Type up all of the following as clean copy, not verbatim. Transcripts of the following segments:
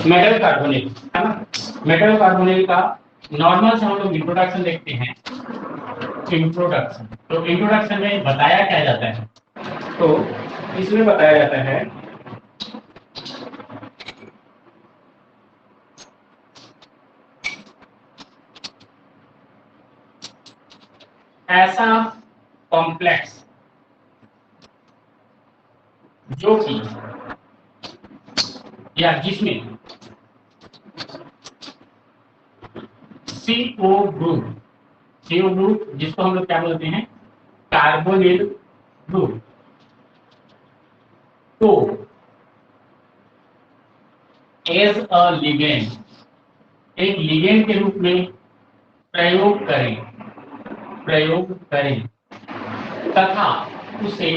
Metal carbonyl है ना। Metal carbonyl का नॉर्मल से हम लोग इंट्रोडक्शन देखते हैं। इंट्रोडक्शन, तो इंट्रोडक्शन में बताया क्या जाता है, तो इसमें बताया जाता है ऐसा कॉम्प्लेक्स जो कि या जिसमें CO ग्रुप, CO ग्रुप जिसको हम लोग क्या बोलते हैं, कार्बोनिल ग्रुप, तो एज अ लिगेंड, एक लिगेंड के रूप में प्रयोग करें तथा उसे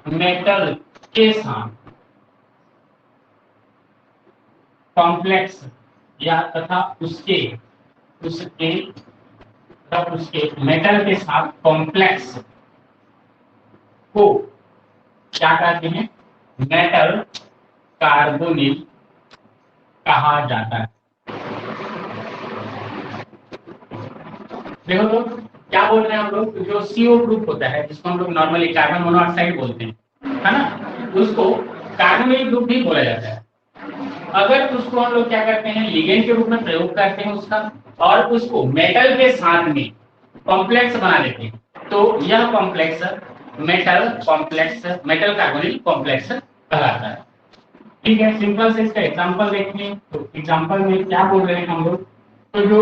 मेटल के साथ कॉम्प्लेक्स या तथा उसके मेटल के साथ कॉम्प्लेक्स को क्या कहते हैं, मेटल कार्बोनिल कहा जाता है। देखो तो क्या बोल रहे हैं हम लोग, जो CO ग्रुप होता है जिसको हम लोग नॉर्मली कार्बन मोनोऑक्साइड बोलते हैं, है ना, उसको कार्बोनिल ग्रुप भी बोला जाता है। अगर उसको हम लोग क्या करते हैं, लिगेंड के रूप में प्रयोग करते हैं उसका, और उसको मेटल के साथ में कॉम्प्लेक्स बना देते हैं, तो यह कॉम्प्लेक्स मेटल कार्बोनिल कॉम्प्लेक्स कहलाता है। ठीक है, सिंपल से इसका एग्जांपल देखिए, तो एग्जांपल में क्या बोल रहे हैं हम लोग, तो जो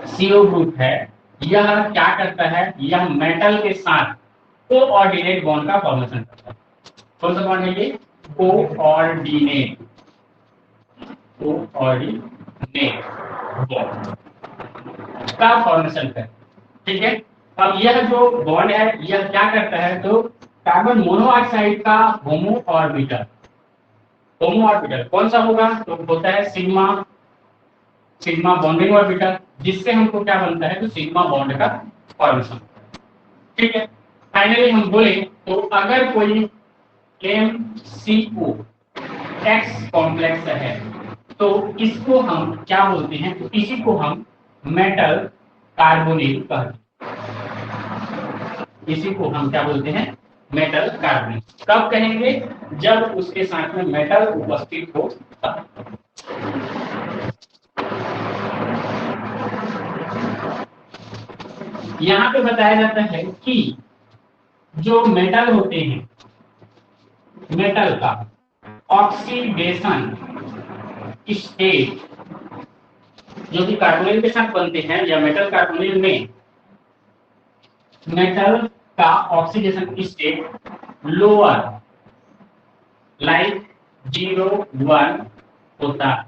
CO ग्रुप है यह क्या करता है, यह मेटल के साथ कोऑर्डिनेट बॉन्ड का फॉर्मेशन करता है। कौन सा बॉन्ड है ये, कोऑर्डिनेट बॉन्ड का फॉर्मेशन कर। ठीक है, अब यह जो बॉन्ड है यह क्या करता है, तो कार्बन मोनोऑक्साइड का होमो ऑर्बिटल कौन सा होगा, तो होता है सिग्मा बॉन्डिंग ऑर्बिटल, जिससे हमको क्या बनता है, तो सिग्मा बॉन्ड का फॉर्मेशन। ठीक है, फाइनली हम बोले तो अगर कोई MCO X कॉम्प्लेक्स है तो इसको हम क्या बोलते हैं, तो इसी को हम मेटल कार्बोनिल कहते हैं। इसी को हम क्या बोलते हैं, मेटल कार्बोनिल। कब कहेंगे, जब उसके साथ में मेटल उपस्थित हो। यहाँ पे बताया जाता है कि जो मेटल होते हैं, मेटल का ऑक्सीडेशन स्टेट जो कि कार्बोनिल के साथ बनते हैं, या मेटल कार्बोनिल में मेटल का ऑक्सीडेशन स्टेट लोअर लाइक 0, 1 होता है।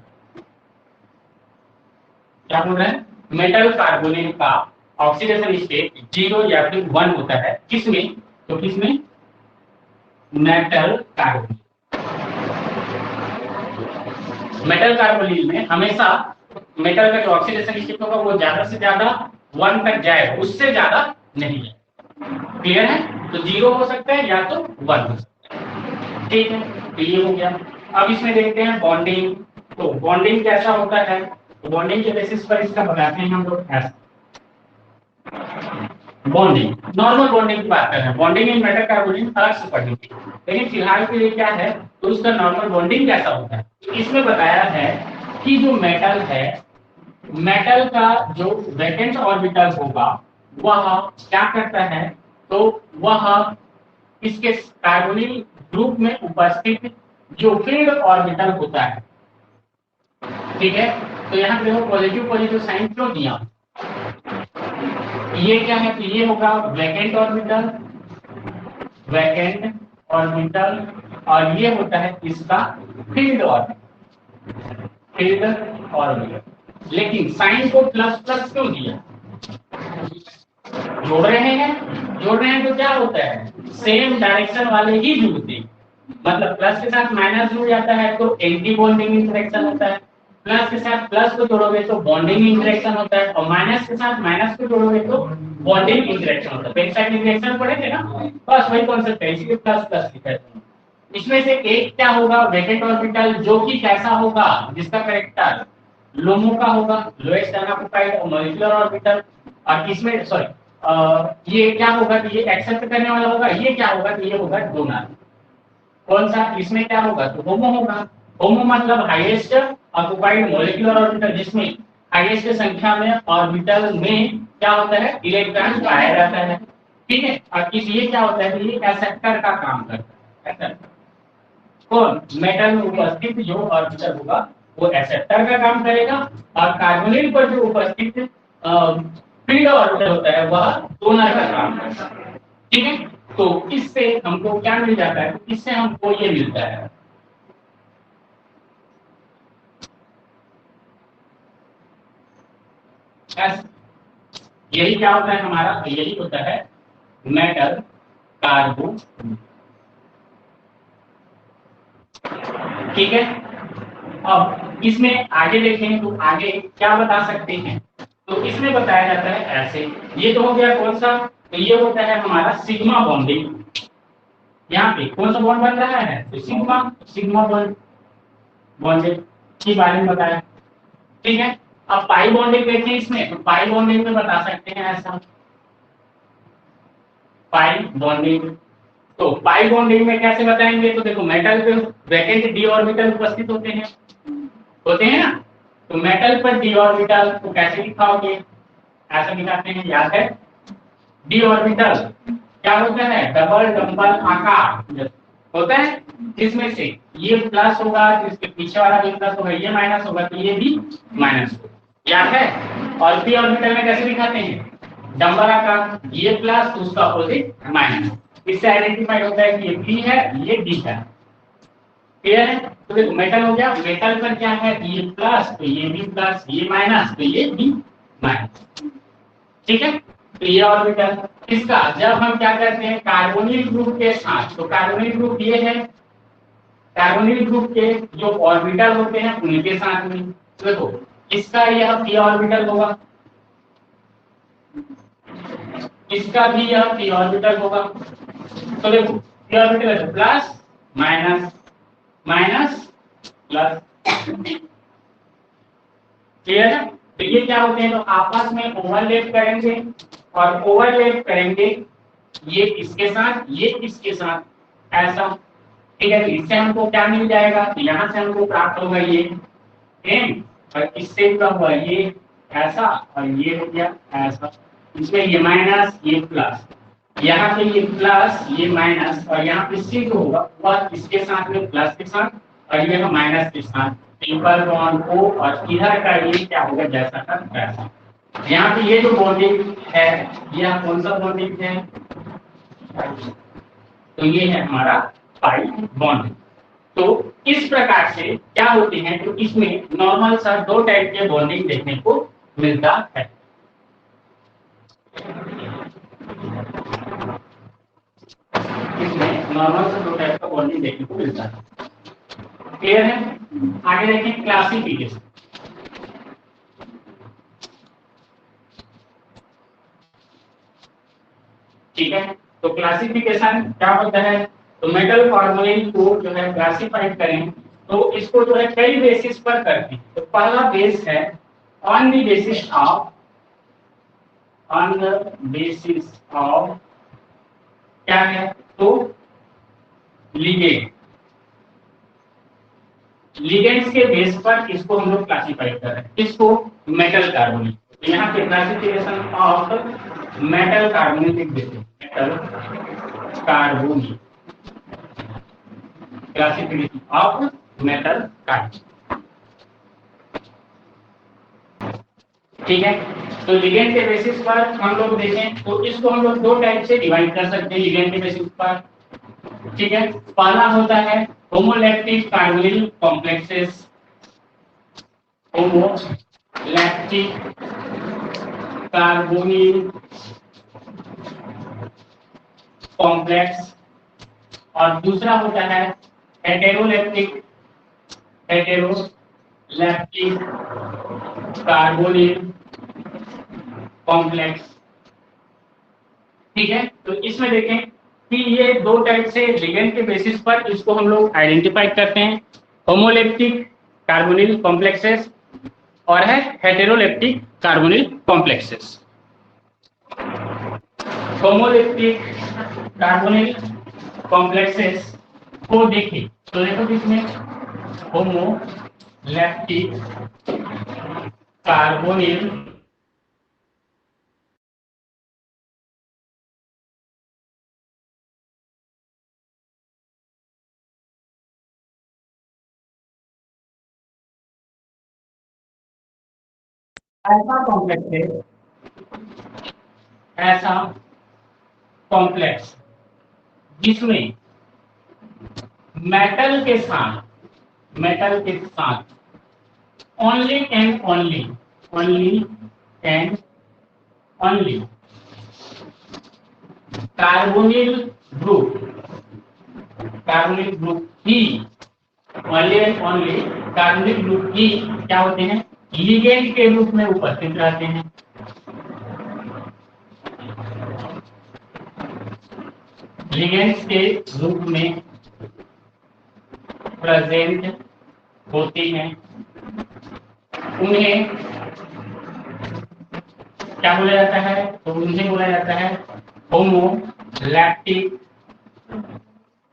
क्या बोल रहे हैं, मेटल कार्बोनिल का ऑक्सीडेशन स्टेट 0 या फिर 1 होता है, किसमें, तो किसमें, मेटल कार्बोनिल। मेटल कार्बोनिल में हमेशा मेटल का जो ऑक्सीडेशन स्टेट होगा वो ज्यादा से ज्यादा 1 तक जाएगा, उससे ज्यादा नहीं जाएगा। क्लियर है, तो 0 हो सकता है या तो 1 हो सकता है। ठीक है, तो ये हो गया। अब इसमें देखते हैं बॉन्डिंग, तो बॉन्डिंग कैसा होता है, तो बॉन्डिंग के बेसिस पर इसका बताते हैं हम लोग ऐसा। बॉन्डिंग, नॉर्मल बॉन्डिंग की बात कर रहे हैं, बॉन्डिंग इन मेटल कार्बोनिल अलग से पढ़ेंगे, लेकिन फिलहाल के लिए क्या है, तो उसका नॉर्मल बॉन्डिंग कैसा होता है। तो इसमें बताया है कि जो मेटल है, मेटल का जो वैकेंट ऑर्बिटल होगा वह क्या करता है, तो वह इसके कार्बोनिल ग्रुप में उपस्थित जो फील्ड ऑर्बिटल होता है। ठीक है, तो यहाँ पे देखो पॉजिटिव साइन क्यों दिया, ये क्या है, तो ये होगा वैकेंट ऑर्बिटल और ये होता है इसका फील्ड ऑर्बिटल। लेकिन साइन को प्लस प्लस क्यों दिया, जोड़ रहे हैं तो क्या होता है, सेम डायरेक्शन वाले ही जुड़ते हैं। मतलब प्लस के साथ माइनस जुड़ जाता है तो एंटी बॉन्डिंग इंटरेक्शन होता है, प्लस के साथ प्लस को जोड़ोगे तो बॉन्डिंग इंटरेक्शन होता है, और माइनस के साथ माइनस को जोड़ोगे तो बॉन्डिंग इंटरेक्शन होता है। बैक साइड इंटरेक्शन पढ़ेंगे ना, बस वही कॉन्सेप्ट है, इसलिए प्लस प्लस लिखा है। इसमें से एक क्या होगा, वैकेंट ऑर्बिटल, जो कि कैसा होगा, जिसका कैरेक्टर लोमो का होगा, लोएस्ट अनऑक्युपाइड और मॉलिक्यूलर ऑर्बिटल। और इसमें सॉरी ये क्या होगा कि ये एक्सेप्ट करने वाला होगा, ये क्या होगा कि ये होगा डोनर। कौन सा, इसमें क्या होगा तो होमो होगा। होमो मतलब हाईएस्ट ऑक्युपाइड मॉलिक्यूलर ऑर्बिटल, जिसमें हाईएस्ट संख्या में ऑर्बिटल में क्या होता है, इलेक्ट्रॉन पाया जाता है। ठीक है, और इस ये क्या होता है, ये एक्सेप्टर का काम करता है। एक्सेप्टर कौन, मेटल में उपस्थित जो ऑर्बिटल होगा वो एक्सेप्टर का काम करेगा, और कार्बोनिल पर जो उपस्थित फ्री ऑर्बिटल होता है वह डोनर का काम करता है। ठीक है, तो इससे हमको क्या मिल जाता है, इससे हमको ये मिलता है S। यही क्या होता है हमारा, यही होता है मेटल कार्बो। ठीक है, अब इसमें आगे देखें तो आगे क्या बता सकते हैं, तो इसमें बताया जाता है ऐसे। ये तो हो गया कौन सा, तो ये होता है हमारा सिग्मा बॉन्डिंग। यहाँ पे कौन सा बॉन्ड बन रहा है, तो सिग्मा, सिग्मा बॉन्ड बॉन्डेड के बारे में बताया। ठीक है, अब पाई बॉन्डिंग देखें इसमें, तो पाई बॉन्डिंग में बता सकते हैं ऐसा, पाई बॉन्डिंग। तो पाई बॉन्डिंग में कैसे बताएंगे, तो देखो मेटल पे वैकेंट डी ऑर्बिटल उपस्थित होते हैं ना, तो मेटल पर डी ऑर्बिटल को कैसे दिखाओगे, ऐसा दिखाते हैं, याद है। डी ऑर्बिटल क्या होता है, डबल डंबल आकार होता है, जिसमें से ये प्लस होगा तो इसके पीछे वाला भी प्लस होगा, ये माइनस होगा तो ये भी माइनस होगा, याद है। और पी ऑर्बिटल में कैसे दिखाते हैं, डंबल आकार, ये प्लस उसका अपोजिट माइनस, इससे आइडेंटिफाई होता है कि ये पी है ये डी है। क्लियर है, तो देखो मेटल हो गया, मेटल पर क्या है, ये प्लस तो ये भी प्लस, ये माइनस तो ये भी माइनस। ठीक है, तो ये ऑर्बिटल इसका जब हम क्या करते हैं कार्बोनिल ग्रुप के साथ, तो कार्बोनिल ग्रुप ये है, कार्बोनिल ग्रुप के जो ऑर्बिटल होते हैं उनके साथ में, तो देखो इसका यह पी ऑर्बिटल होगा, इसका भी यह पी ऑर्बिटल होगा। तो देखो पी ऑर्बिटल है plus minus minus plus. Clear है, तो ये क्या होते हैं, तो आपस में ओवरलैप करेंगे, और ओवरलैप करेंगे ये इसके साथ ये इसके साथ ऐसा। ठीक है, तो इससे हमको क्या मिल जाएगा, तो यहाँ से हमको प्राप्त होगा ये एम, और इससे क्या हुआ ये ऐसा, और ये हो गया ऐसा, इसमें ये माइनस ये प्लस, यहाँ पे ये प्लस ये माइनस, और यहाँ पे सी जो होगा वह इसके साथ में प्लस के साथ, और ये माइनस के साथ ट्रिपल बॉन्ड ओ, और इधर का ये क्या होगा जैसा का वैसा। यहाँ पे ये जो बॉन्डिंग है यह कौन सा बॉन्डिंग है, तो ये है हमारा पाई बॉन्ड। तो इस प्रकार से क्या होते हैं, तो इसमें नॉर्मल सा दो टाइप के बॉन्डिंग देखने को मिलता है। इसमें नॉर्मल सा दो टाइप का बॉन्डिंग देखने को मिलता है। क्लियर है, आगे देखें क्लासिफिकेशन। ठीक है, तो क्लासिफिकेशन क्या होता है, तो मेटल फॉर्मूलिन को जो है क्लासिफाइड करें तो इसको जो है कई बेसिस पर करते हैं। तो पहला बेस है on the basis of, on the basis of क्या है, तो लिगेंड, लिगेंड्स के बेस पर इसको हम लोग क्लासिफाई कर रहे हैं, इसको मेटल कार्बोनेट। तो यहाँ पे क्लासिफिकेशन ऑफ मेटल कार्बोनेट लिख देते हैं, metal carbonate, classification of metal carbonate. ठीक है, तो लिगेंड के बेसिस पर हम लोग देखें तो इसको हम लोग दो टाइप से डिवाइड कर सकते हैं लिगेंड के बेसिस पर। ठीक है, पहला होता है होमोलैक्टिक कार्बोनिल कॉम्प्लेक्सेस, होमोलैक्टिक कार्बोनिल कॉम्प्लेक्स, और दूसरा होता है हेटेरोलैक्टिक, हेटेरोलैक्टिक कार्बोनिल कॉम्प्लेक्स। ठीक है, तो इसमें देखें कि ये दो टाइप से लिगेंड के बेसिस पर इसको हम लोग आइडेंटिफाई करते हैं, होमोलेप्टिक कार्बोनिल कॉम्प्लेक्सेस और है heteroleptic carbonyl complexes. Homoleptic carbonyl complexes को देखें तो देखो किसमें, होमोलेप्टिक कार्बोनिल ऐसा कॉम्प्लेक्स है, ऐसा कॉम्प्लेक्स जिसमें मेटल के साथ only and only carbonyl group ही, only and only carbonyl group ही क्या होते हैं, लिगेंड के रूप में उपस्थित रहते हैं। लिगेंड्स के रूप में प्रेजेंट होती हैं। उन्हें क्या बोला जाता है, तो उन्हें बोला जाता है होमोलैक्टिक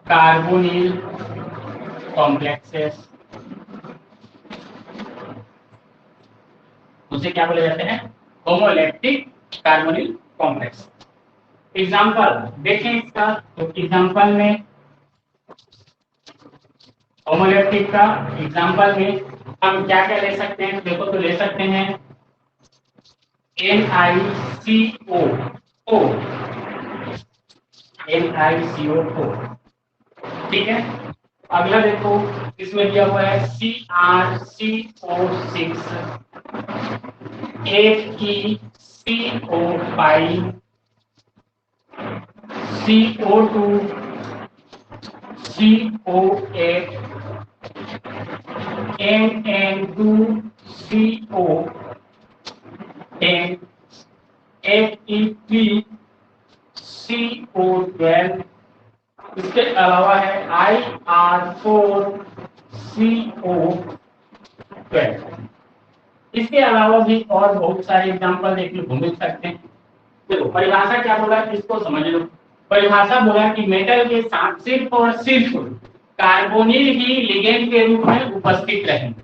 कार्बोनिल कॉम्प्लेक्सेस। उसे क्या बोले जाते हैं, होमोलैक्टिक कार्बोनिल कॉम्प्लेक्स। एग्जाम्पल देखें इसका, तो एग्जाम्पल में होमोलैक्टिक का एग्जाम्पल में हम क्या क्या ले सकते हैं, देखो तो ले सकते हैं NiCO, ठीक है। अगला देखो इसमें दिया हुआ है CrCO6, FeCO5, CO2, CO8, NN2CO10, Fe3CO12, इसके अलावा है IR4CO12। इसके अलावा भी और बहुत सारे एग्जाम्पल देखने को मिल सकते हैं। देखो परिभाषा क्या बोला इसको समझ लो। परिभाषा बोला कि मेटल के साथ सिर्फ और सिर्फ कार्बोनिल ही लिगेंड के रूप में उपस्थित रहेंगे,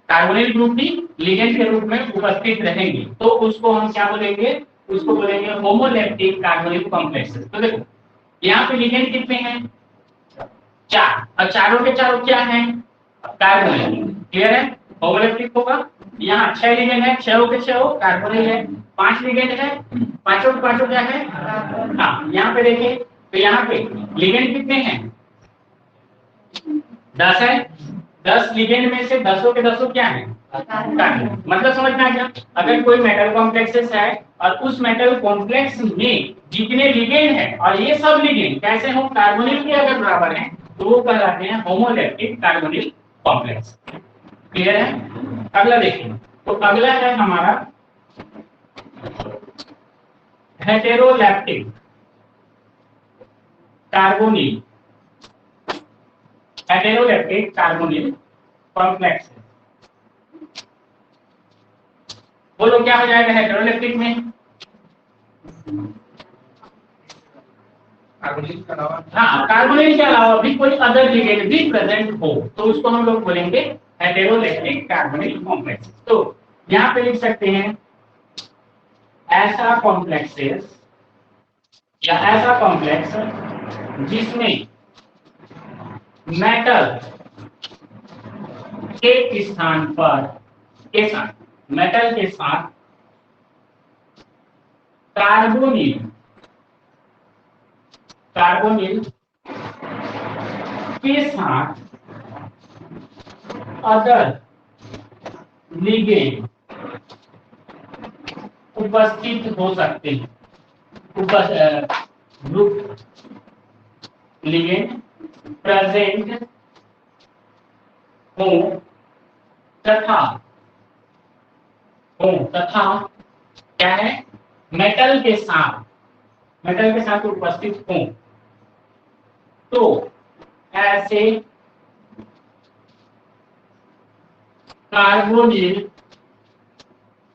कार्बोनिल ग्रुप ही लिगेंड के रूप में उपस्थित रहेंगे, तो उसको हम क्या बोलेंगे, उसको बोलेंगे होमोलैक्टिक कार्बोनिल कॉम्प्लेक्सेस। तो देखो यहाँ पे लिगेंड कितने हैं, 4, और चारों के चारों क्या हैं, कार्बोनिल। क्लियर है, होमोलैक्टिक होगा। यहाँ 6 लिगेंड है, 6 के 6 कार्बोनिल है। 5 लिगेंड है, पांचों के पांचों क्या है, हाँ। यहाँ पे देखिए तो यहाँ पे लिगेंड कितने हैं, 10 है। 10 लिगेंड में से 10 के 10 क्या है, कार्बन। मतलब समझना क्या, अगर कोई मेटल कॉम्प्लेक्सेस है और उस मेटल कॉम्प्लेक्स में जितने लिगेंड है और ये सब लिगेंड कैसे हो, कार्बोनिल के अगर बराबर हैं तो वो कहलाते हैं होमोलैक्टिक कार्बोनिल कॉम्प्लेक्स। क्लियर है। अगला देखिए, तो अगला है हमारा हेटेरोलैक्टिक कार्बोनिल, हेटेरोलैक्टिक कार्बोनिल कॉम्प्लेक्स। बोलो क्या हो जाएगा हेटेरोलैक्टिक में, कार्बोनिल के अलावा, हाँ कार्बोनिल के अलावा भी कोई अदर लिगेंड भी प्रेजेंट हो तो उसको हम लोग बोलेंगे हेटेरोलैक्टिक कार्बोनिल कॉम्प्लेक्स। तो यहाँ पे लिख सकते हैं ऐसा कॉम्प्लेक्सेस या ऐसा कॉम्प्लेक्स जिसमें मेटल के स्थान पर के साथ, मेटल के साथ कार्बोनिल के साथ अदर लिगेंड उपस्थित हो सकते हैं, ग्रुप लिगेंड प्रेजेंट हो तथा क्या है, मेटल के साथ उपस्थित हो तो ऐसे कार्बोनिल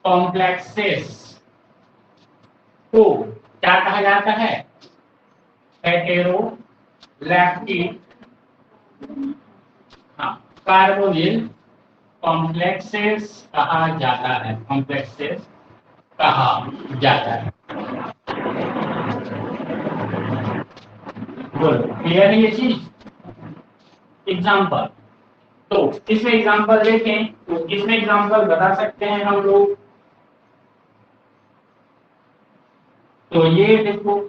कॉम्प्लेक्सेस को क्या कहा जाता है? हेटेरोलैक्टिक, हाँ, कार्बोनिल कॉम्प्लेक्सेस कहा जाता है, कॉम्प्लेक्सेस कहा जाता है। बोलो, क्लियर है ये चीज? एग्जाम्पल, तो इसमें एग्जाम्पल देखें तो इसमें एग्जाम्पल बता सकते हैं हम लोग। तो ये देखो,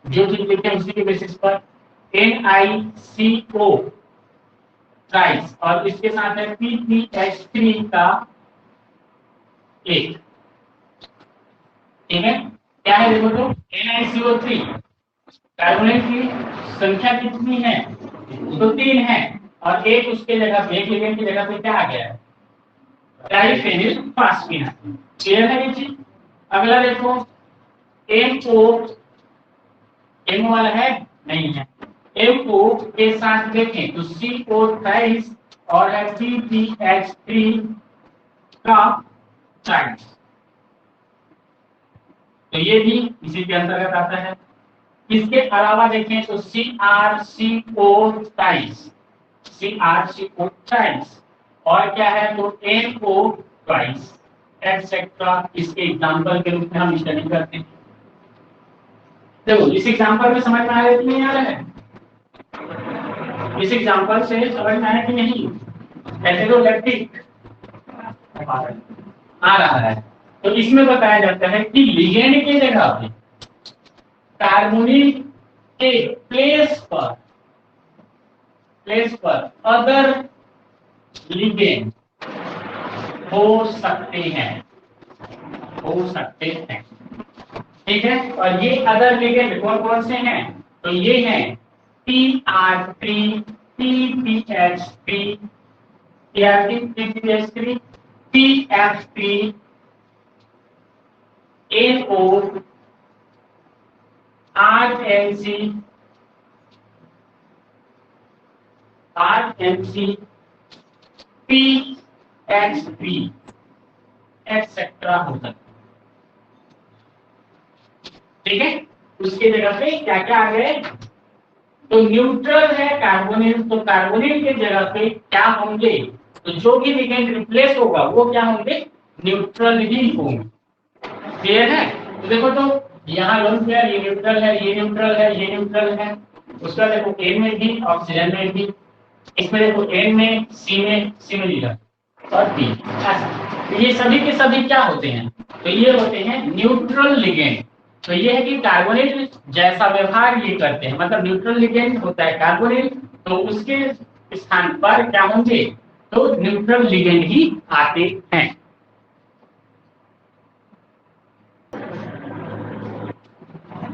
जो चीज लिखे हैं उसी के बेसिस पर NiCO ट्राइस और इसके साथ है PPH3 का एक, ठीक है? क्या है देखो, तो NiCO3 कार्बोनेट की संख्या कितनी है? तो 3 है, और एक उसके जगह पे, एक लिगेंड की जगह पे क्या आ गया है? ट्राइफेनिल फास्फिनाइल। क्लियर है ये चीज? अगला देखो, MO, MO वाला है? नहीं है। MO के साथ देखें तो CO ट्राइस और है PPH3 का ट्राइस, तो ये भी इसी के अंतर्गत आता है। इसके अलावा देखें तो CrCO ट्राइस, CrCO ट्राइस, और क्या है तो NO ट्राइस एटसेट्रा, इसके एग्जांपल के रूप में हम स्टडी करते हैं। देखो, इस एग्जांपल में समझ में आ रहा है कि नहीं आ रहा है? इस एग्जांपल से समझ में आया कि नहीं? हेटेरोलैक्टिक आ रहा है। तो इसमें बताया जाता है कि लिगेंड के जगह पे कार्बोनिल के प्लेस पर अदर लिगेंड हो सकते हैं, हो सकते हैं, ठीक है? और ये अदर लिगेंड कौन कौन से हैं? तो ये हैं TR3, TPH3, TPH3, TF3, NO, RNC, PH3 etcetera हो सकता है, ठीक है? उसके जगह पे क्या क्या आ गए? तो न्यूट्रल है कार्बोनिल, तो कार्बोनिल के जगह पे क्या होंगे? तो जो भी लिगेंड रिप्लेस होगा वो क्या होंगे? न्यूट्रल ही होंगे। क्लियर है? तो देखो, तो यहाँ लोन पेयर, ये न्यूट्रल है, ये न्यूट्रल है, ये न्यूट्रल है। उसका देखो N में भी, ऑक्सीजन में भी। इसमें देखो N में, C में लिखा और P, ऐसा। तो ये सभी के सभी क्या होते हैं? तो ये होते हैं न्यूट्रल लिगेंड। तो ये है कि कार्बोनिल जैसा व्यवहार ये करते हैं, मतलब न्यूट्रल लिगेंड होता है कार्बोनिल, तो उसके स्थान पर क्या होंगे? तो न्यूट्रल लिगेंड ही आते हैं।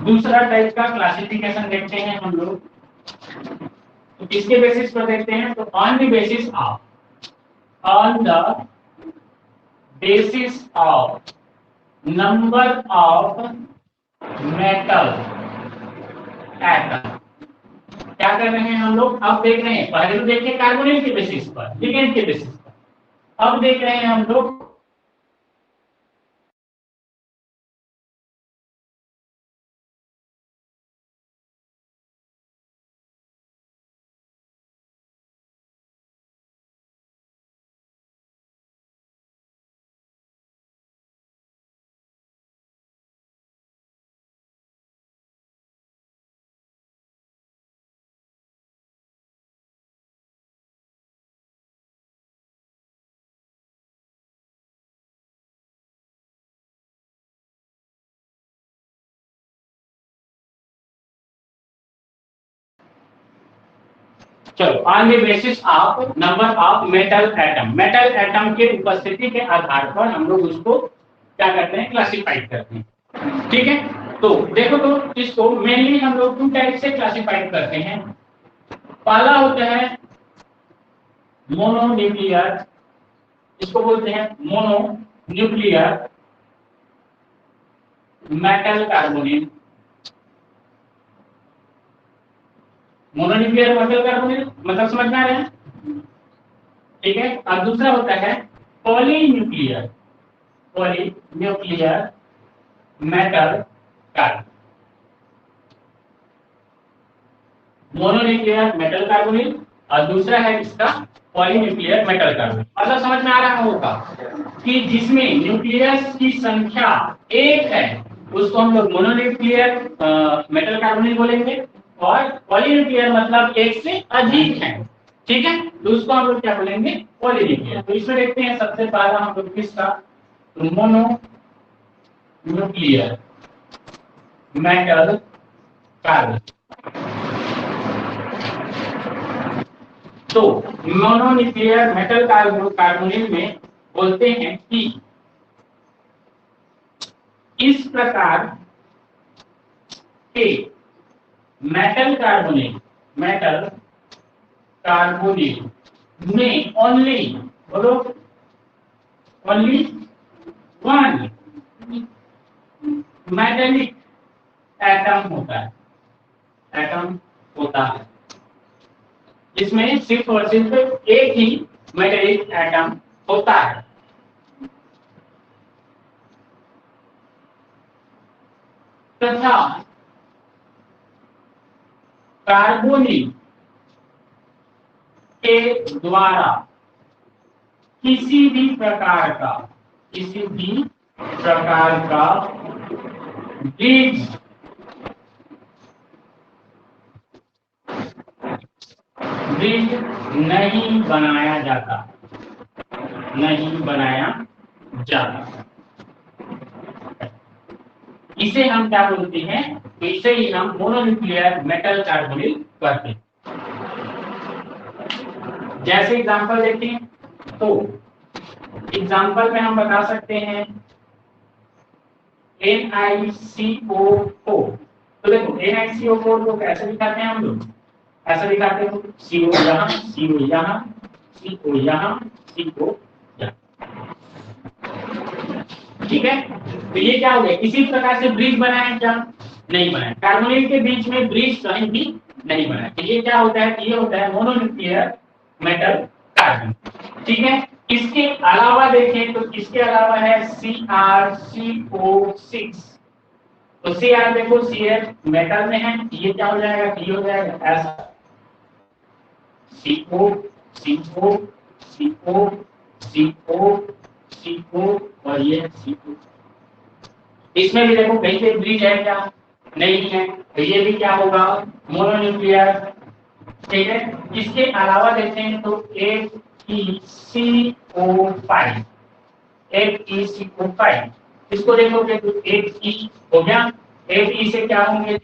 दूसरा टाइप का क्लासिफिकेशन देखते हैं हम लोग, तो किसके बेसिस पर देखते हैं? तो on the basis of, on the basis of number of metal atom. क्या कर रहे हैं हम लोग? अब देख रहे हैं, पहले तो देखे कार्बोनिल के बेसिस पर, लिगेंड के बेसिस पर, अब देख रहे हैं हम लोग चलो, on the basis of number of metal atom, metal atom के उपस्थिति के आधार पर हम लोग उसको क्या करते हैं? क्लासिफाइड करते हैं, ठीक है? तो देखो, तो इसको मेनली हम लोग 2 टाइप से क्लासिफाइड करते हैं। पहला होता है मोनोन्यूक्लियर, इसको बोलते हैं mono nuclear metal carbonate. Mononuclear metal carbonyl, मतलब समझ में आ रहा है? ठीक है। और दूसरा होता है polynuclear, polynuclear metal carbonyl. Mononuclear metal carbonyl और दूसरा है इसका पॉलीन्यूक्लियर मेटल कार्बोनिल। मतलब समझ में आ रहा होगा कि जिसमें न्यूक्लियस की संख्या एक है उसको हम लोग मोनोन्यूक्लियर मेटल कार्बोनिल बोलेंगे, और पॉलीन्यूक्लियर मतलब एक से अधिक है। ठीक है, तो उसको हम लोग क्या बोलेंगे? पॉलीन्यूक्लियर। तो इसमें देखते हैं सबसे पहला हम लोग किसका, मोनो न्यूक्लियर मेटल कार्बोनिल। तो मोनोन्यूक्लियर मेटल कार्बोनिल में बोलते हैं कि इस प्रकार के मेटल कार्बोनिल में ओनली, बोलो, ओनली वन मेटेलिक एटम होता है, जिसमें सिर्फ और सिर्फ एक ही मेटेलिक एटम होता है। तथा कार्बोनिल के द्वारा किसी भी प्रकार का ब्रिज नहीं बनाया जाता, इसे हम क्या बोलते हैं? इसे ही हम मोनोन्यूक्लियर मेटल कार्बोनिल कहते हैं। जैसे एग्जांपल देखें तो एग्जांपल में हम बता सकते हैं NiCO4। तो देखो NiCO4 को कैसे दिखाते हैं हम लोग? ऐसा दिखाते हैं, CO यहाँ, CO यहाँ, CO यहाँ, CO यहाँ। ठीक है, तो ये क्या हो गया? किसी प्रकार से ब्रिज बनाया क्या? नहीं बनाया। कार्बोनिल के बीच में ब्रिज कहीं भी नहीं बनाया। तो ये क्या होता है? ये होता है मोनोन्यूक्लियर मेटल कार्बोनिल। ठीक है, इसके अलावा देखें तो इसके अलावा है CrCO6। तो Cr देखो, Cr मेटल में है, ये क्या हो जाएगा? ये हो जाएगा ऐसा, CO CO CO CO CO और ये CO। इसमें भी देखो कहीं पे ब्रिज है क्या? नहीं है, तो ये भी क्या होगा? मोनोन्यूक्लियर। ठीक है, इसके अलावा देखें तो FeCO5, FeCO5, इसको देखोगे तो Fe हो गया। Fe से क्या होंगे?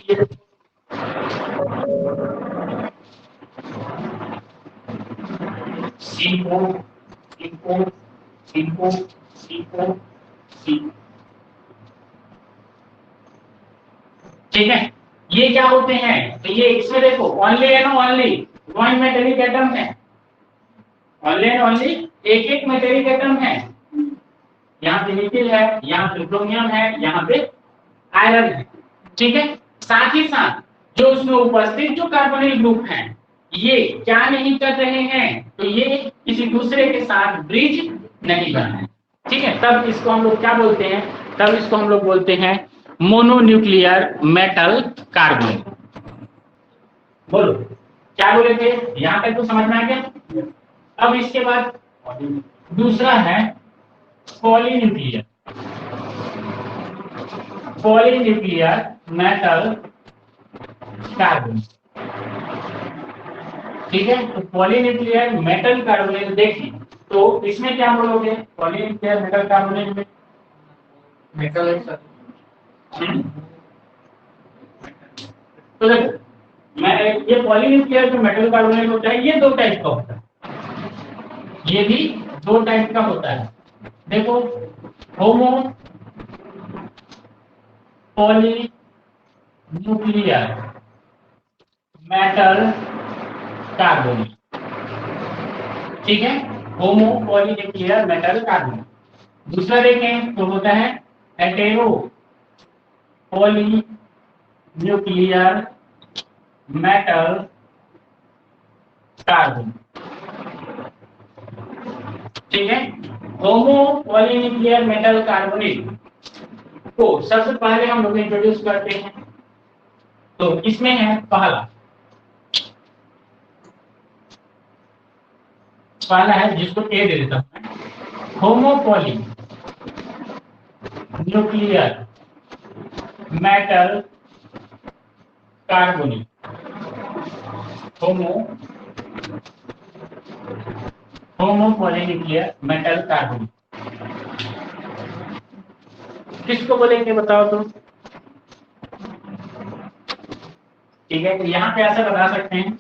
CO CO CO CO CO। ठीक है, ये क्या होते हैं? तो ये इसमें देखो ओनली है ना, ओनली वन मेटेलिक एटम है, ओनली एंड ओनली एक एक मेटेलिक एटम है। यहाँ पे निकेल है, यहाँ पे क्रोमियम है, यहाँ पे आयरन है। ठीक है, साथ ही साथ जो उसमें उपस्थित जो कार्बोनिल ग्रुप हैं, ये क्या नहीं कर रहे हैं? तो ये किसी दूसरे के साथ ब्रिज नहीं बना है। ठीक है, तब इसको हम लोग क्या बोलते हैं? तब इसको हम लोग बोलते हैं मोनोन्यूक्लियर मेटल कार्बोनिल। बोलो क्या बोले थे? यहां तक तो समझ में आ गया। अब इसके बाद दूसरा है पॉलीन्यूक्लियर मेटल कार्बोनिल। ठीक है, तो पॉलीन्यूक्लियर मेटल कार्बोनिल देखिए, तो इसमें क्या बोलोगे? पॉलीन्यूक्लियर मेटल कार्बोनिल में मेटल है सर। तो देखो मैं ये पॉलीन्यूक्लियर जो मेटल कार्बोनेट होता है, ये दो टाइप का होता है, ये भी दो टाइप का होता है। देखो, होमो पॉलीन्यूक्लियर मेटल कार्बोनेट। ठीक है, होमो पॉलीन्यूक्लियर मेटल कार्बोनेट। दूसरा देखें तो होता है हेटेरो पॉलीन्यूक्लियर मेटल कार्बन। ठीक है, होमो पॉलीन्यूक्लियर मेटल कार्बोनेट को सबसे पहले हम लोग इंट्रोड्यूस करते हैं। तो इसमें है पहला है जिसको ए दे देता हूं, homopolynuclear metal carbonate. Homopolynuclear metal carbonate किसको बोलेंगे बताओ तो? ठीक है, तो यहां पे ऐसा बता सकते हैं,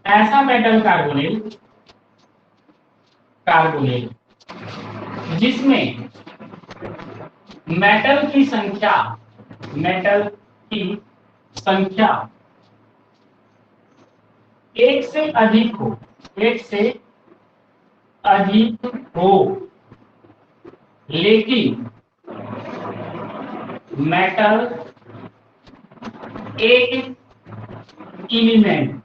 ऐसा मेटल कार्बोनेट जिसमें मेटल की संख्या एक से अधिक हो, लेकिन मेटल एक एलिमेंट,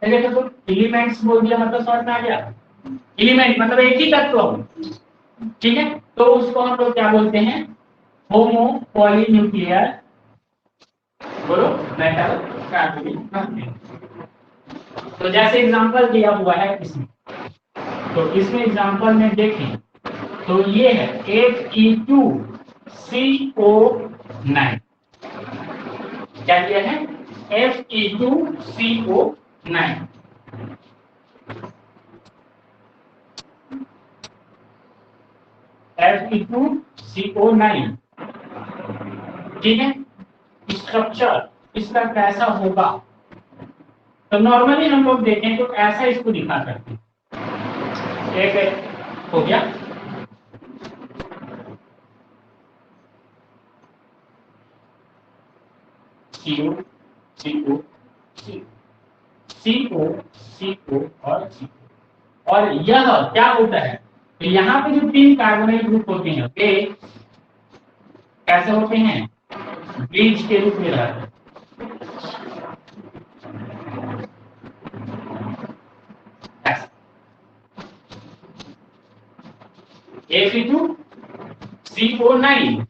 तो एलिमेंट्स बोल दिया मतलब समझ में आ गया, एलिमेंट मतलब एक ही तत्व हो। ठीक है, तो उसको हम लोग क्या बोलते हैं? होमो पॉलीन्यूक्लियर, बोलो, मेटल कार्बोनेट। तो जैसे एग्जांपल दिया हुआ है इसमें, तो इसमें एग्जांपल में देखें तो ये है Fe2CO9। क्या दिया है? Fe2CO9। Fe2CO9। ठीक है, स्ट्रक्चर इसका कैसा होगा? तो नॉर्मली हम लोग देखें तो ऐसा इसको दिखा सकते हैं। एक हो गया, CO CO CO CO और CO। और यह क्या होता है? तो यहाँ पे जो 3 कार्बोनाइल ग्रुप होते हैं वे कैसे होते हैं? ब्रिज के रूप में रहते हैं। Fe2CO9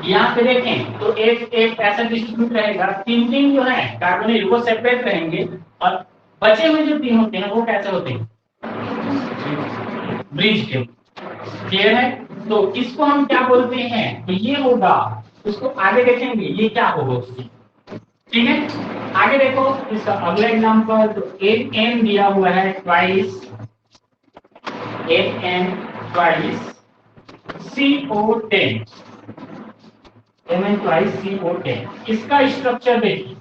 यहाँ पे देखें तो एक ऐसा डिस्ट्रीब्यूट रहेगा, 3 जो है कार्बोनाइल वो सेपरेट रहेंगे, और बचे हुए जो 3 होते हैं वो कैसे होते हैं? ब्रिज के। क्लियर है? तो इसको हम क्या बोलते हैं? तो ये होगा, उसको आगे देखेंगे ये क्या होगा उसकी। ठीक है, आगे देखो इसका अगला एग्जांपल, तो N दिया हुआ है twice CO10, Mn twice CO10। इसका स्ट्रक्चर देखिए,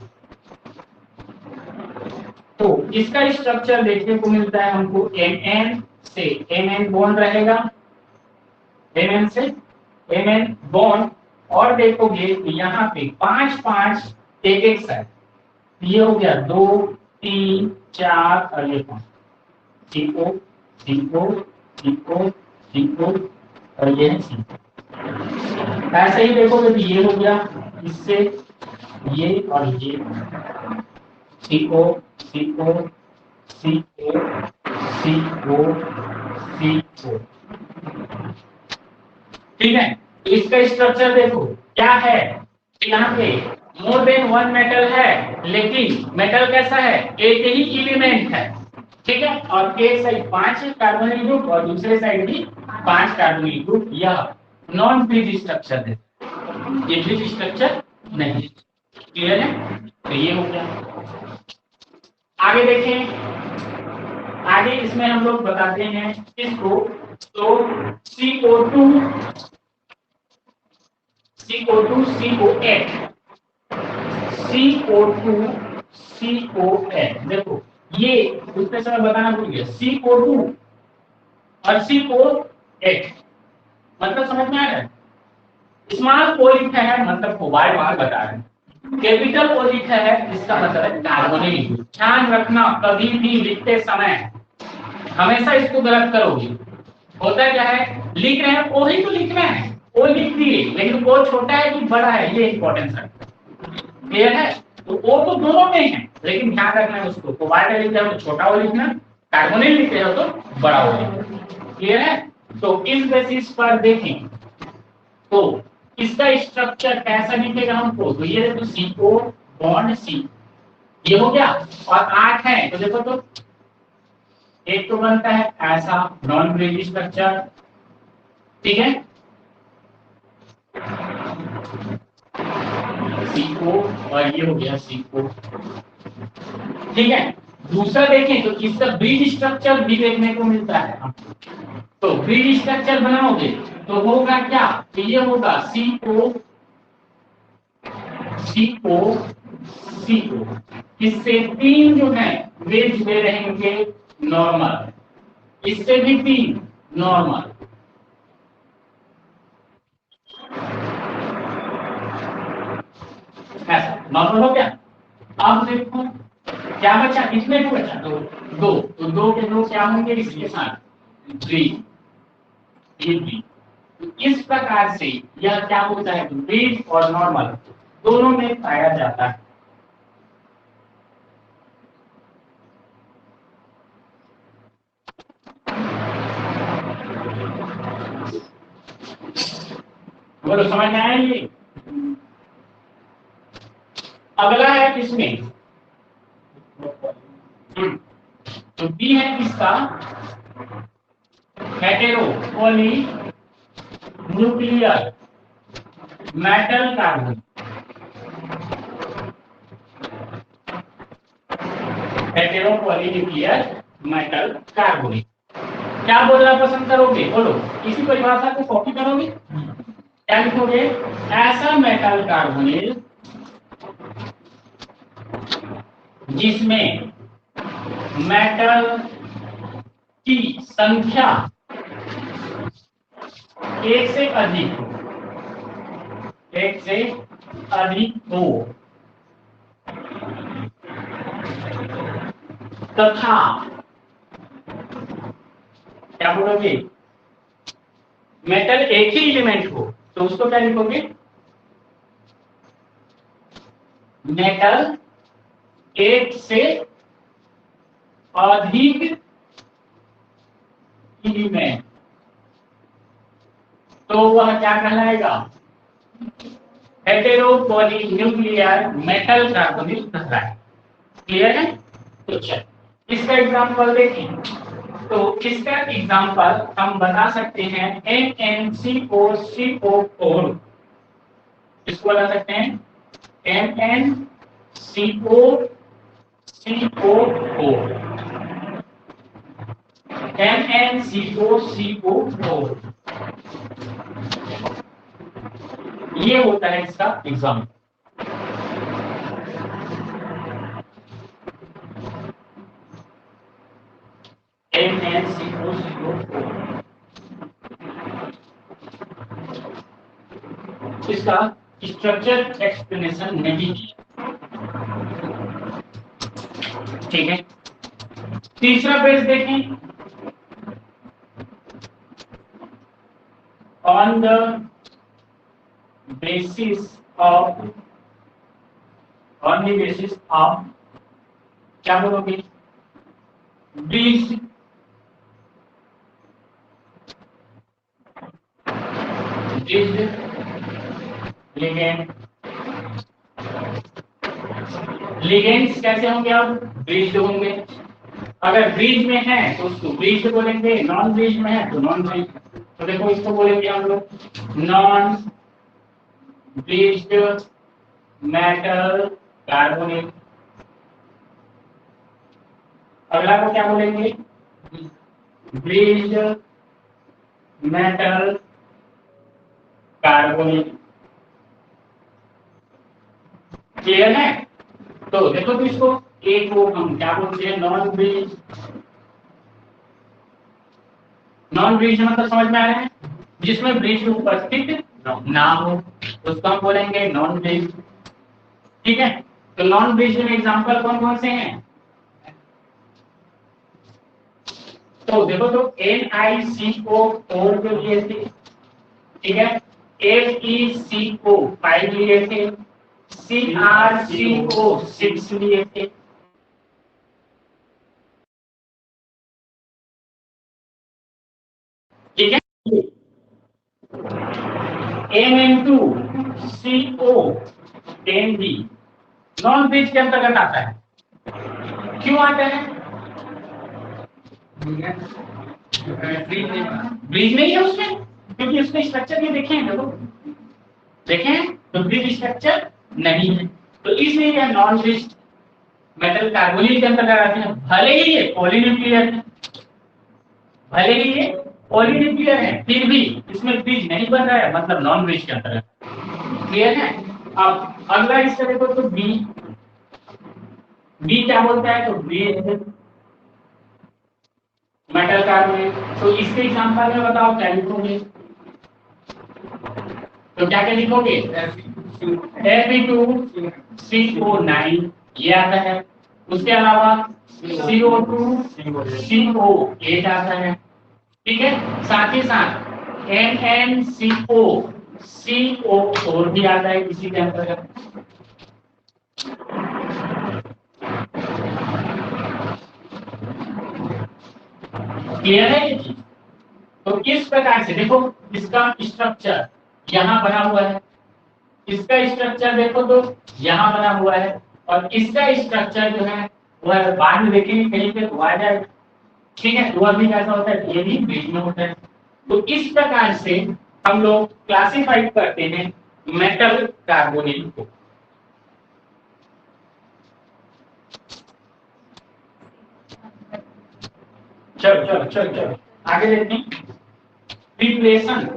तो इसका स्ट्रक्चर देखने को मिलता है हमको Mn से Mn बॉन्ड रहेगा, Mn से Mn बॉन्ड, और देखोगे यहाँ पे 5 एक साइड, ये हो गया 2 3 4 और ये 5, CO CO CO CO और ये है CO। ऐसे ही देखोगे तो ये हो गया, इससे ये और ये CO CO CO CO CO। ठीक है, तो इसका स्ट्रक्चर देखो क्या है, यहाँ पे मोर देन 1 मेटल है, लेकिन मेटल कैसा है? एक ही एलिमेंट है। ठीक है, और एक साइड 5 कार्बोनिल ग्रुप और दूसरे साइड भी 5 कार्बोनिल ग्रुप। यह नॉन ब्रिज स्ट्रक्चर है, ये ब्रिज स्ट्रक्चर नहीं। क्लियर है? तो ये हो गया। आगे देखें, आगे इसमें हम लोग बताते हैं इसको, तो CO2 CO8 देखो, ये उसमें समय बताना भूल गया, CO2 और CO8 मतलब समझ में आ रहा है? स्मॉल ओ लिखा है मतलब कोबाल्ट बार बता रहे हैं, कैपिटल ओ लिखा है इसका मतलब है कार्बोनिल। ध्यान रखना, कभी भी लिखते समय हमेशा इसको गलत करोगे। होता क्या है, लिख रहे हैं ओ ही तो लिखना है, ओ लिख दिए, लेकिन ओ छोटा है कि बड़ा है, ये इंपॉर्टेंस है। क्लियर है? तो ओ तो दोनों में है, लेकिन ध्यान रखना है उसको, कोबाल्ट लिखते हो तो छोटा ओ लिखना, कार्बोनिल लिखते हो तो बड़ा ओ लिखना। क्लियर है? तो इस बेसिस पर देखें तो इसका स्ट्रक्चर कैसा दिखेगा हमको, तो ये देखो CO बॉन्ड C, ये हो गया। और 8 है तो देखो तो एक तो बनता है ऐसा नॉन ब्रिज स्ट्रक्चर, ठीक है, CO, और ये हो गया CO, ठीक है। दूसरा देखें तो इसका ब्रिज स्ट्रक्चर भी देखने को मिलता है। तो ब्रिज स्ट्रक्चर बनाओगे तो होगा क्या, तो ये होगा CO CO CO, इससे 3 जो है वे जुड़े रहेंगे नॉर्मल, इससे भी 3 नॉर्मल, ऐसा नॉर्मल हो गया। अब देखो क्या बचा, कितने को बचा, दो, तो दो के दो क्या होंगे इसके साथ, 3, ये 3। तो इस प्रकार से यह क्या होता है, ब्रिज और नॉर्मल दोनों में पाया जाता है। बोलो समझ में आया ये? अगला है किसमें, तो बी है किसका, hetero poly nuclear metal carbon, hetero poly nuclear metal carbonate. क्या बोलना पसंद करोगे, बोलो इसी परिभाषा को कॉपी करोगे, क्या लिखोगे, ऐसा मेटल कार्बोनेट जिसमें मेटल की संख्या एक से अधिक हो तथा, क्या बोलोगे, मेटल एक ही एलिमेंट हो तो उसको क्या लिखोगे, मेटल एक से अधिक एलिमेंट, तो वह क्या कहलाएगा, हेटेरो पॉलीन्यूक्लियर मेटल कार्बोनेट कहलाएगा। क्लियर है? तो चल इसका एग्जांपल देखें, तो इसका एग्जांपल हम बता सकते हैं NnCO4, इसको बता सकते हैं NnCO4, NnCO4, ये होता है इसका एग्जांपल। NnCO4, इसका स्ट्रक्चर एक्सप्लेनेशन नहीं किया, ठीक है। तीसरा पेज देखें, ऑन द बेसिस ऑफ क्या बोलोगे, ब्रिज लिगेंड, लिगेंड्स कैसे होंगे, अब ब्रिज होंगे, अगर ब्रिज में है तो उसको ब्रिज बोलेंगे, नॉन ब्रिज में है तो नॉन ब्रिज। तो देखो इसको बोलेंगे हम लोग नॉन ब्रिज्ड मेटल कार्बोनेट। अगला को क्या बोलेंगे, ब्रिज्ड मेटल कार्बोनेट। क्लियर है? तो देखो तो इसको एक को हम क्या बोलते हैं, नॉन ब्रिज। नॉन ब्रिज मतलब समझ में आ रहा है, जिसमें ब्रिज उपस्थित ना हो उसको हम बोलेंगे नॉन ब्रिज, ठीक है। तो नॉन ब्रिज में एग्जांपल कौन कौन से हैं, तो देखो तो NiCO4 जो लिए थे, ठीक है, FeCO5 लिए थे, CrCO6 लिए थे, ठीक है, MN2CO10B नॉन ब्रिज के अंतर्गत आता है। क्यों आता है? ब्रिज नहीं है उसमें, क्योंकि उसमें स्ट्रक्चर ये देखें, देखो देखें तो ब्रिज स्ट्रक्चर नहीं है, तो इसलिए यह नॉन ब्रिज मेटल कार्बोनिल के अंतर्गत आते हैं। भले ही ये पॉलीन्यूक्लियर है, भले ही ये पॉलीन्यूक्लियर है, फिर भी इसमें ब्रिज नहीं बन रहा है, मतलब नॉन ब्रिज के अंतर्गत। क्लियर है? अब अगला इसका देखो तो बी क्या बोलता है? तो ब्रिज मेटल कार्बोनेट। तो इसके एग्जांपल में बताओ क्या लिखोगे? तो क्या क्या लिखोगे? Fe2CO9 ये आता है, उसके अलावा CO2CO8 आता है, ठीक है, साथ ही साथ NNCO भी आता है इसी के अंतर्गत। क्लियर है ये चीज? तो किस प्रकार से देखो, इसका स्ट्रक्चर यहाँ बना हुआ है, इसका स्ट्रक्चर देखो तो यहाँ बना हुआ है, और इसका स्ट्रक्चर जो है वह बाद में देखेंगे कहीं पे तो आ जाएगा। ठीक है, वह भी कैसा होता है? ये भी ब्रिज में होता है। तो इस प्रकार से हम लोग क्लासिफाइड करते हैं मेटल कार्बोनिल को। चलो आगे देखते हैं प्रिपरेशन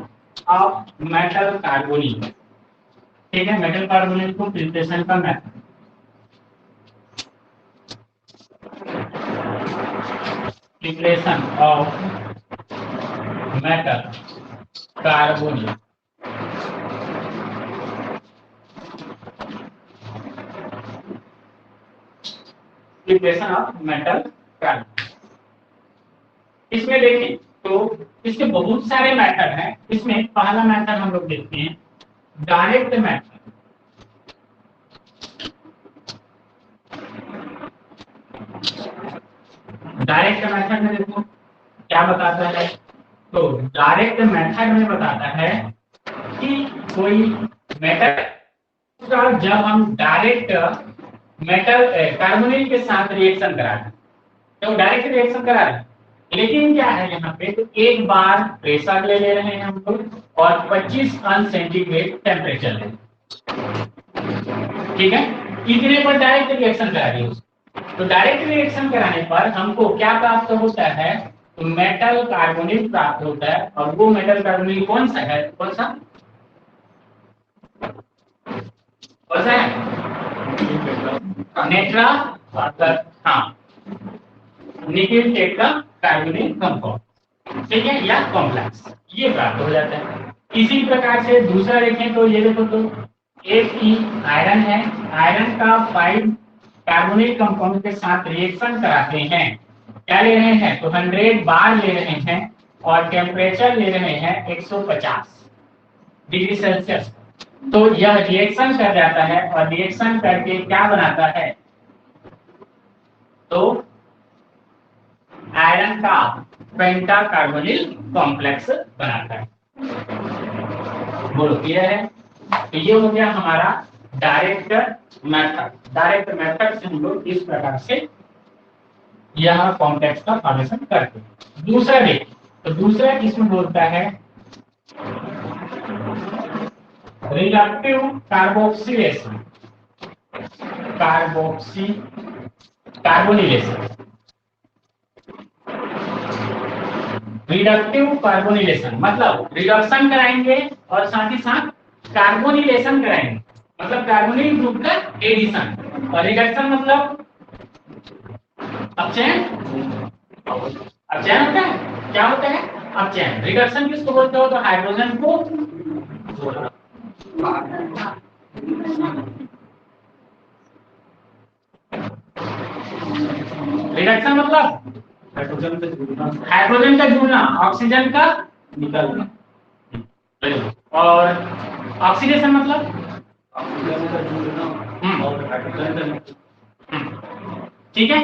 ऑफ मेटल कार्बोनिल। ठीक है, मेटल कार्बोनिल को प्रिपरेशन का method. Preparation of metal carbonyl. Preparation of metal carbonyl, इसमें देखें तो इसके बहुत सारे मेथड हैं। इसमें पहला मेथड हम लोग देखते हैं डायरेक्ट मेथड। डायरेक्ट मेथड में देखो क्या बताता है? तो डायरेक्ट मेथड में बताता है कि कोई मेटल जब हम डायरेक्ट मेटल कार्बोनिल के साथ रिएक्शन करा रहे हैं, तो डायरेक्ट रिएक्शन करा रहे हैं, लेकिन क्या है यहाँ पे? तो एक बार प्रेशर ले रहे हैं हम लोग और 25 अंश सेंटीग्रेड टेम्परेचर ले, ठीक है, इतने पर डायरेक्ट रिएक्शन करा रही है। तो डायरेक्ट रिएक्शन कराने पर हमको क्या प्राप्त होता है? तो मेटल कार्बोनिल प्राप्त होता है, और वो मेटल कार्बोनिल कौन सा है? कौन सा है? नेट्रा, हाँ, निकेल टेट्रा कार्बोनिल कंपाउंड, ठीक है, या कॉम्प्लेक्स, ये प्राप्त हो जाता है। इसी प्रकार से दूसरा देखें तो ये देखो तो Fe आयरन है, आयरन का 5 कार्बोनिल कंपाउंड के साथ रिएक्शन कराते हैं। क्या ले रहे हैं? तो 100 बार ले रहे हैं और टेम्परेचर ले रहे हैं 150 डिग्री सेल्सियस। तो यह रिएक्शन कर जाता है और रिएक्शन करके क्या बनाता है? तो आयरन का पेंटा कार्बोनिल कॉम्प्लेक्स बनाता है। बोलो क्लियर है? तो ये हो गया हमारा डायरेक्ट मेथड। डायरेक्ट मेथड से हम लोग इस प्रकार से यह कॉम्प्लेक्स का फॉर्मेशन करते हैं। दूसरा देखिए, तो दूसरा इसमें बोलता है रिडक्टिव कार्बोक्सिलेशन, कार्बोनिलेशन। रिडक्टिव कार्बोनिलेशन मतलब रिडक्शन कराएंगे और साथ ही साथ कार्बोनिलेशन कराएंगे, मतलब कार्बोनिल ग्रुप का एडिशन। और रिडक्शन मतलब अपचयन। अपचयन होता है, क्या होता है? अपचयन। रिडक्शन किसको बोलते हो? तो हाइड्रोजन को रिडक्शन मतलब हाइड्रोजन का जुड़ना, ऑक्सीजन का निकलना। और ऑक्सीडेशन मतलब ठीक है।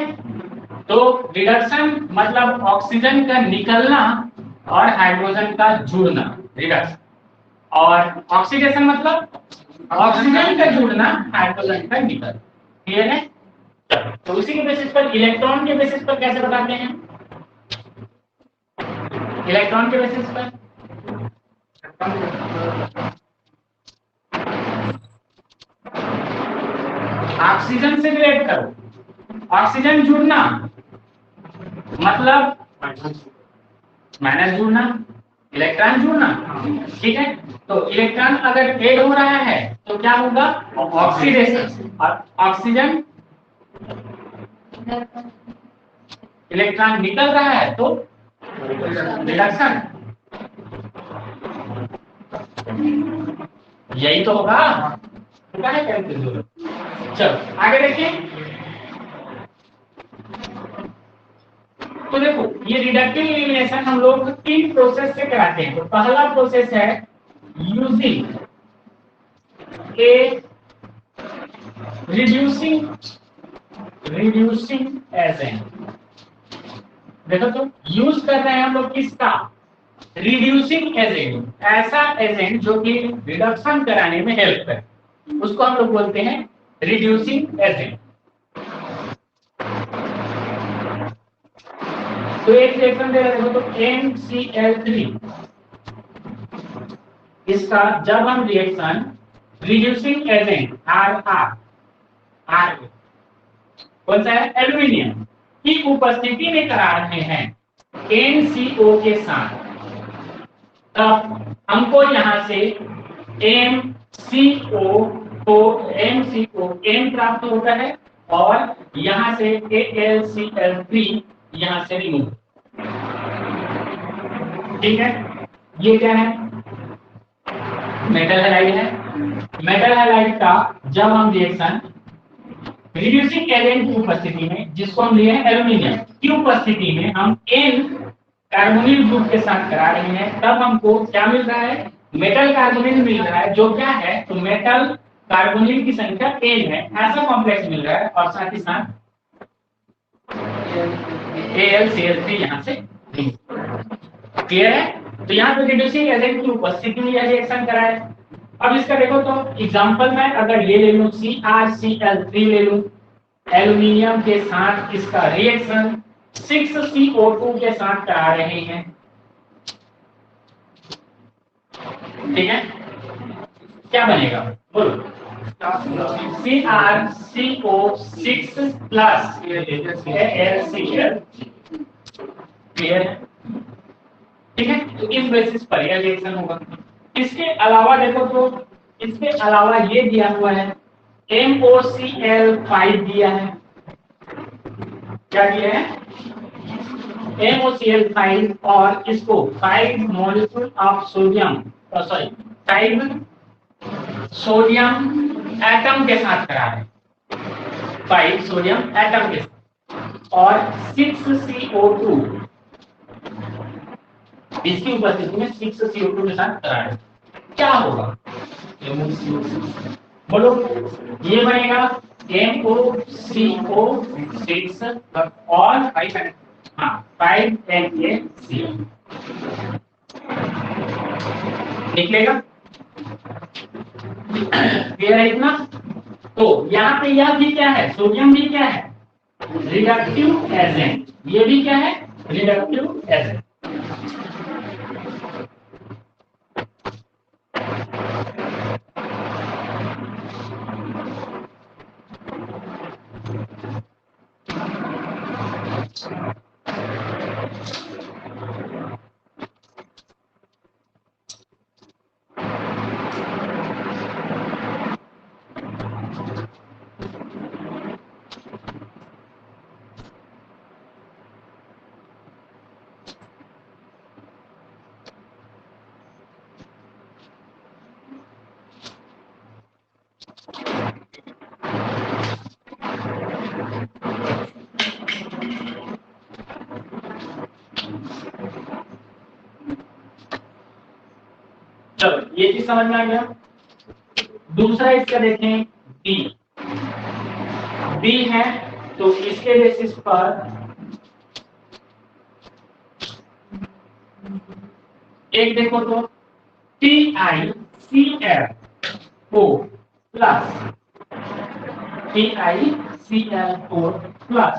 तो रिडक्शन मतलब ऑक्सीजन का निकलना और हाइड्रोजन का जुड़ना रिडक्शन, और ऑक्सीडेशन मतलब ऑक्सीजन का जुड़ना हाइड्रोजन का निकल। क्लियर है? तो उसी के बेसिस पर इलेक्ट्रॉन के बेसिस पर कैसे बताते हैं? इलेक्ट्रॉन के बेसिस पर ऑक्सीजन से रिलेट करो, ऑक्सीजन जुड़ना मतलब माइनस जुड़ना, इलेक्ट्रॉन जुड़ना। ठीक है, तो इलेक्ट्रॉन अगर ऐड हो रहा है तो क्या होगा? ऑक्सीडेशन। और ऑक्सीजन इलेक्ट्रॉन निकल रहा है तो रिडक्शन। यही तो होगा। क्या है कंफ्यूजन? चलो आगे देखिए। तो देखो ये रिडक्टिव एलिमिनेशन हम लोग 3 प्रोसेस से कराते हैं। तो पहला प्रोसेस है यूजिंग ए रिड्यूसिंग एजेंट। देखो तो यूज कर रहे हैं हम लोग किसका? रिड्यूसिंग एजेंट, ऐसा एजेंट जो कि रिडक्शन कराने में हेल्प करे, उसको हम लोग बोलते हैं रिड्यूसिंग एजेंट। तो एक रिएक्शन दे रहे हो तो NCl3, इसका जब हम रिएक्शन रिड्यूसिंग एजेंट आर कौन सा है? एल्यूमिनियम की उपस्थिति में करा रहे हैं NCO के साथ, तब हमको यहां से MCO को M प्राप्त होता है और यहां से AlCl3 यहां से रिमूव। ठीक है, ये क्या है? मेटल हैलाइड है। मेटल हैलाइड का जब हम रिएक्शन रिड्यूसिंग एजेंट की उपस्थिति में, जिसको हम लिए हैं एल्यूमिनियम की उपस्थिति में, हम N कार्बोनिल ग्रुप के साथ करा रहे हैं, तब हमको क्या मिल रहा है? मेटल कार्बोनिल मिल रहा है, जो क्या है? तो मेटल कार्बोनिल की संख्या N है, ऐसा कॉम्प्लेक्स मिल रहा है, और साथ ही साथ AlCl3 यहां से। क्लियर है? तो यहाँ पे रिड्यूसिंग एजेंट की उपस्थिति में यह रिएक्शन करा है। अब इसका देखो तो एग्जांपल में अगर ये ले लूं CrCl3 ले लूं, एल्यूमिनियम के साथ इसका रिएक्शन 6CO2 के साथ करा रहे हैं। ठीक है, क्या बनेगा बोलो? CrCO6 plus AlCl। क्लियर है? ठीक है, तो इस बेसिस पर यह रिएक्शन होगा। इसके अलावा देखो तो इसके अलावा ये दिया हुआ है MOCl5 दिया है। क्या दिया है? MOCl5, और इसको 5 molecule of sodium, sorry 5 sodium atom के साथ करा है, 5 सोडियम एटम के साथ, और 6CO2 इसकी उपस्थिति में 6CO2 के साथ करा है। क्या होगा? बोलो, ये बनेगा MOCO6 और 5NaCl निकलेगा। क्लियर है इतना? तो यहाँ पे यह भी क्या है? सोडियम भी क्या है? Reductive agent. ये भी क्या है? Reductive agent. चलो ये चीज समझ में आ गया। दूसरा इसका देखें, बी। बी है तो इसके बेसिस पर एक देखो तो TiCl4 प्लस TiCl4 प्लस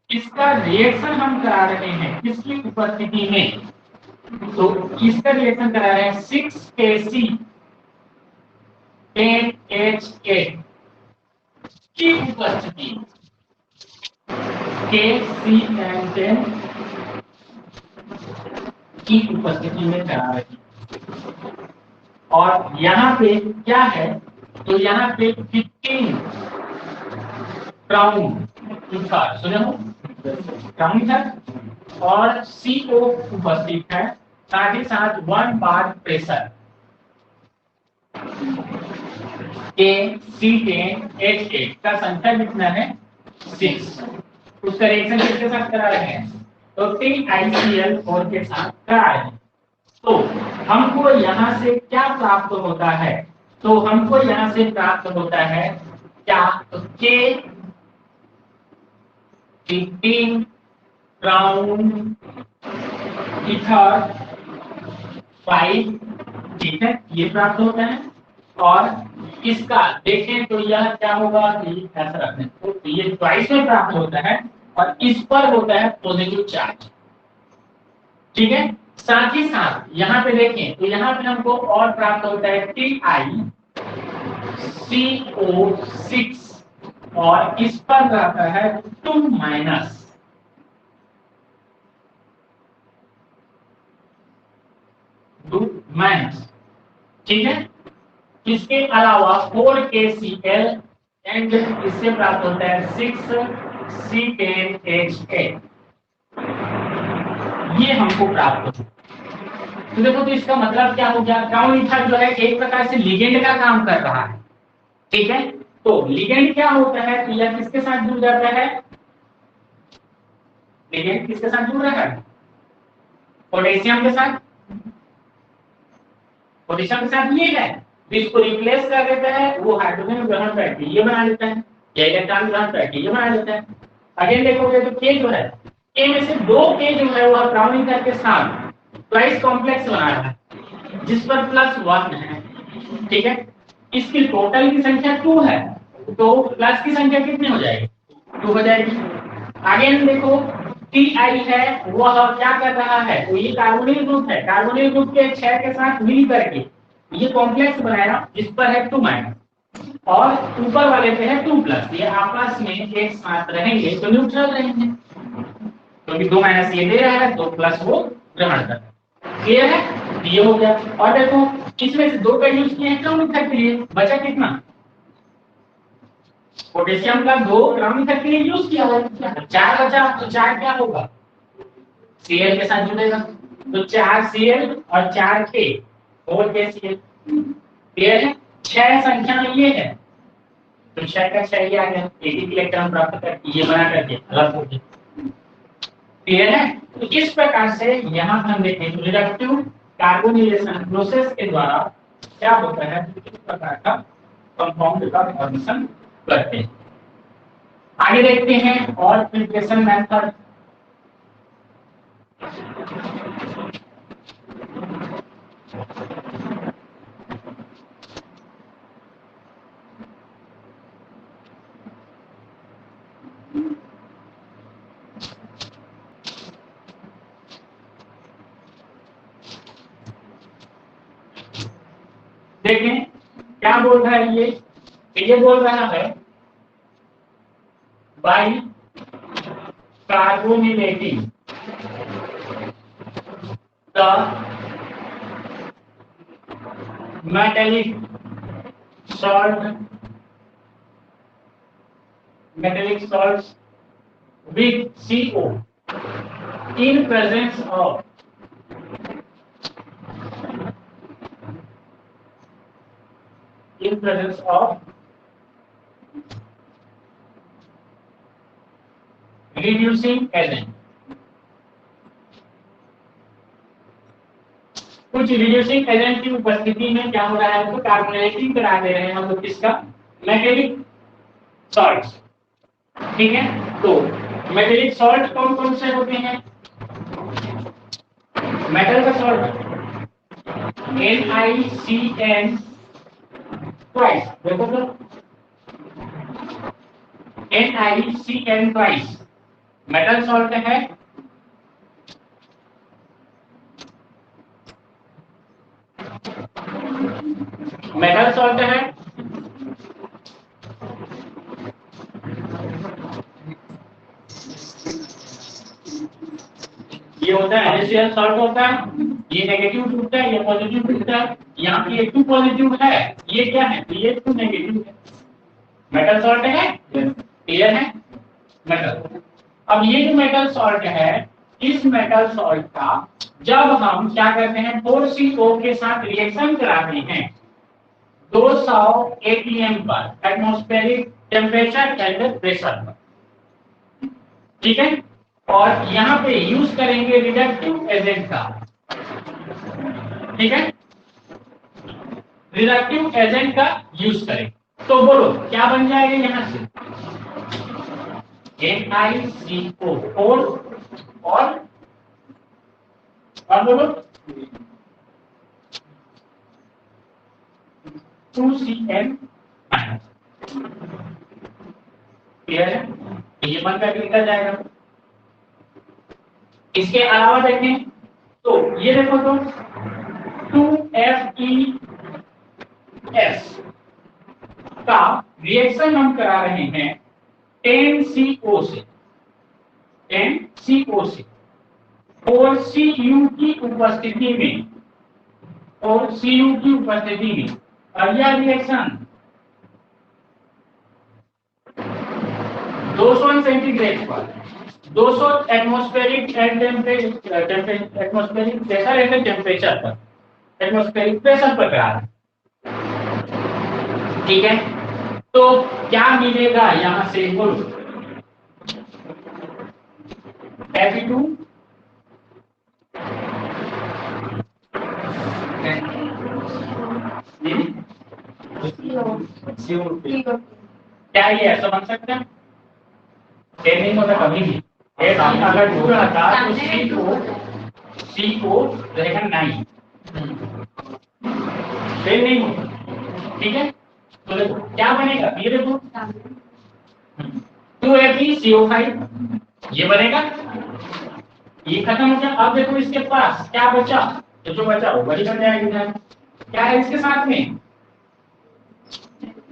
इसका रिएक्शन हम करा रहे हैं किसकी उपस्थिति में, तो इसका रिएक्शन करा रहे हैं 6Kc10H8 की उपस्थिति, KCl10 की उपस्थिति में करा रहे हैं। और यहाँ पे क्या है, तो यहाँ पे 15 क्राउन सुने हो क्राउन था और CO उपस्थित है, साथ ही साथ 1 बार प्रेशर KC10H8 का संख्या कितना है 6, उसका रिएक्शन किसके साथ करा रहे हैं, तो TiCl4 के साथ करा रहे हैं। तो हमको यहाँ से क्या प्राप्त होता है, तो हमको यहाँ से प्राप्त होता है क्या, तो K15 क्राउन इथर 5, ठीक है, ये प्राप्त होता है। और इसका देखें तो यह क्या होगा, ऐसा रखने तो ये ट्वाइस में प्राप्त होता है और इस पर होता है पॉजिटिव चार्ज, ठीक है। साथ ही साथ यहाँ पे देखें तो यहाँ पे हमको और प्राप्त होता है TiCO6 और इस पर रहता है 2 माइनस, ठीक है। इसके अलावा 4KCl एंड इससे प्राप्त होता है 6C10H8, ये हमको प्राप्त होता है। तो देखो तो इसका मतलब क्या हो गया, क्राउन इथर जो है एक प्रकार से लिगेंड का काम कर रहा है, ठीक है। तो लिगेंड क्या होता है, तो यह किसके साथ जुड़ जाता है, लिगेंड किसके साथ जुड़ रहा है, पोटेशियम के साथ, पोटेशियम के साथ ये है, इसको रिप्लेस कर देता है, वो हाइड्रोजन ग्रहण करके ये बना लेता है, या इलेक्ट्रॉन ग्रहण करके ये बना लेता है। अगेन देखोगे तो K जो है, K में से 2 K जो है वह क्राउन इथर के साथ ट्वाइस कॉम्प्लेक्स बना रहा है जिस पर +1 है, ठीक है। इसकी टोटल की संख्या 2 है, तो प्लस की संख्या कितनी हो जाएगी, 2 हो जाएगी। आगे देखो Ti है वह क्या कर रहा है, तो ये कार्बोनिल ग्रुप है, कार्बोनिल ग्रुप के 6 के साथ मिल करके ये कॉम्प्लेक्स बनाया जिस पर है 2 माइनस और ऊपर वाले पे है 2 प्लस, ये आपस में एक साथ रहेंगे तो न्यूट्रल रहेंगे, क्योंकि 2 माइनस ये दे रहा है, 2 प्लस वो ग्रहण कर रहा है, क्लियर है, ये हो गया। और देखो इसमें से 2 का यूज किए हैं क्राउन इथर के लिए, बचा कितना, पोटेशियम का 2 क्राउन इथर के लिए यूज किया है, 4 बचा, तो 4 क्या होगा, Cl के साथ जुड़ेगा, तो 4Cl और 4K 4KCl, क्लियर है। 6 संख्या में ये है, तो 6 का 6 ये आ गया, एक इलेक्ट्रॉन प्राप्त करके ये बना करके अलग हो गया, क्लियर है। तो इस प्रकार से यहाँ हम देखें रिडक्टिव कार्बोनिलेशन प्रोसेस के द्वारा क्या होता है, इस प्रकार का कंपाउंड का फॉर्मेशन करते हैं। आगे देखते हैं और फिल्ट्रेशन मेथड। देखें क्या बोल रहा है ये बोल रहा है by carbonylating the metallic salts with CO in presence of reducing agent, कुछ रिड्यूसिंग एजेंट की उपस्थिति में क्या हो रहा है, तो कार्बोनेटिंग करा दे रहे हैं हम लोग किसका, मेटेलिक सॉल्ट्स, ठीक है। तो मेटेलिक सॉल्ट कौन कौन से होते हैं, मेटल का सॉल्ट NiCN ट्वाइस, देखो तो NiCN ट्वाइस मेटल सॉल्ट है। मेटल सॉल्ट है, ये होता है NaCl सॉल्ट होता है, ये नेगेटिव टूटता है, ये पॉजिटिव टूटता है, यहाँ पे ये 2 पॉजिटिव है, ये क्या है, ये 2 नेगेटिव है। मेटल सॉल्ट है, क्लियर है मेटल। अब ये जो मेटल सॉल्ट है, इस मेटल सॉल्ट का जब हम क्या करते हैं 4CO के साथ रिएक्शन कराते हैं 200 atm पर एटमॉस्फेरिक टेम्परेचर एंड प्रेशर पर, ठीक है। और यहाँ पे यूज करेंगे रिडक्टिव एजेंट का, ठीक है, रिडक्टिव एजेंट का यूज करें तो बोलो क्या बन जाएगा यहाँ से NiCO4 और बोलो 2CN क्लियर है, ये बनकर निकल जाएगा। इसके अलावा देखें तो ये देखो तो 2FeS का रिएक्शन हम करा रहे हैं 10CO से 4Cu की उपस्थिति में, और Cu की उपस्थिति में, और यह रिएक्शन 200 सेंटीग्रेड पर 200 atmospheric atmospheric pressure and temperature पर, एटमॉस्फेरिक प्रेशर पर करा रहे हैं, ठीक है। तो क्या मिलेगा यहां से बोलो Fe2 क्या ये ऐसा बन सकता है, नहीं होता कभी भी। अगर पूरा था तो CO रहेगा 9, फेल नहीं होता, ठीक है। तो देखो क्या बनेगा, ये देखो 2FeCO5 ये बनेगा, ये खत्म हो गया। अब देखो इसके पास क्या बचा, तो जो बचा वो वही बन जाएगा। क्या है इसके साथ में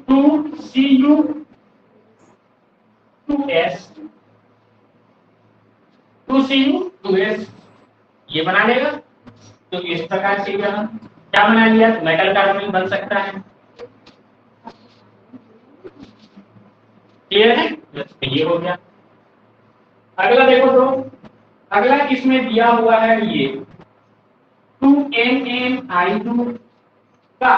2Cu2S ये बना लेगा। तो इस प्रकार से यहाँ क्या बना लिया, मेटल कार्बोनिल बन सकता है, क्लियर है, ये हो गया। अगला देखो तो अगला इसमें दिया हुआ है ये 2NnI2 का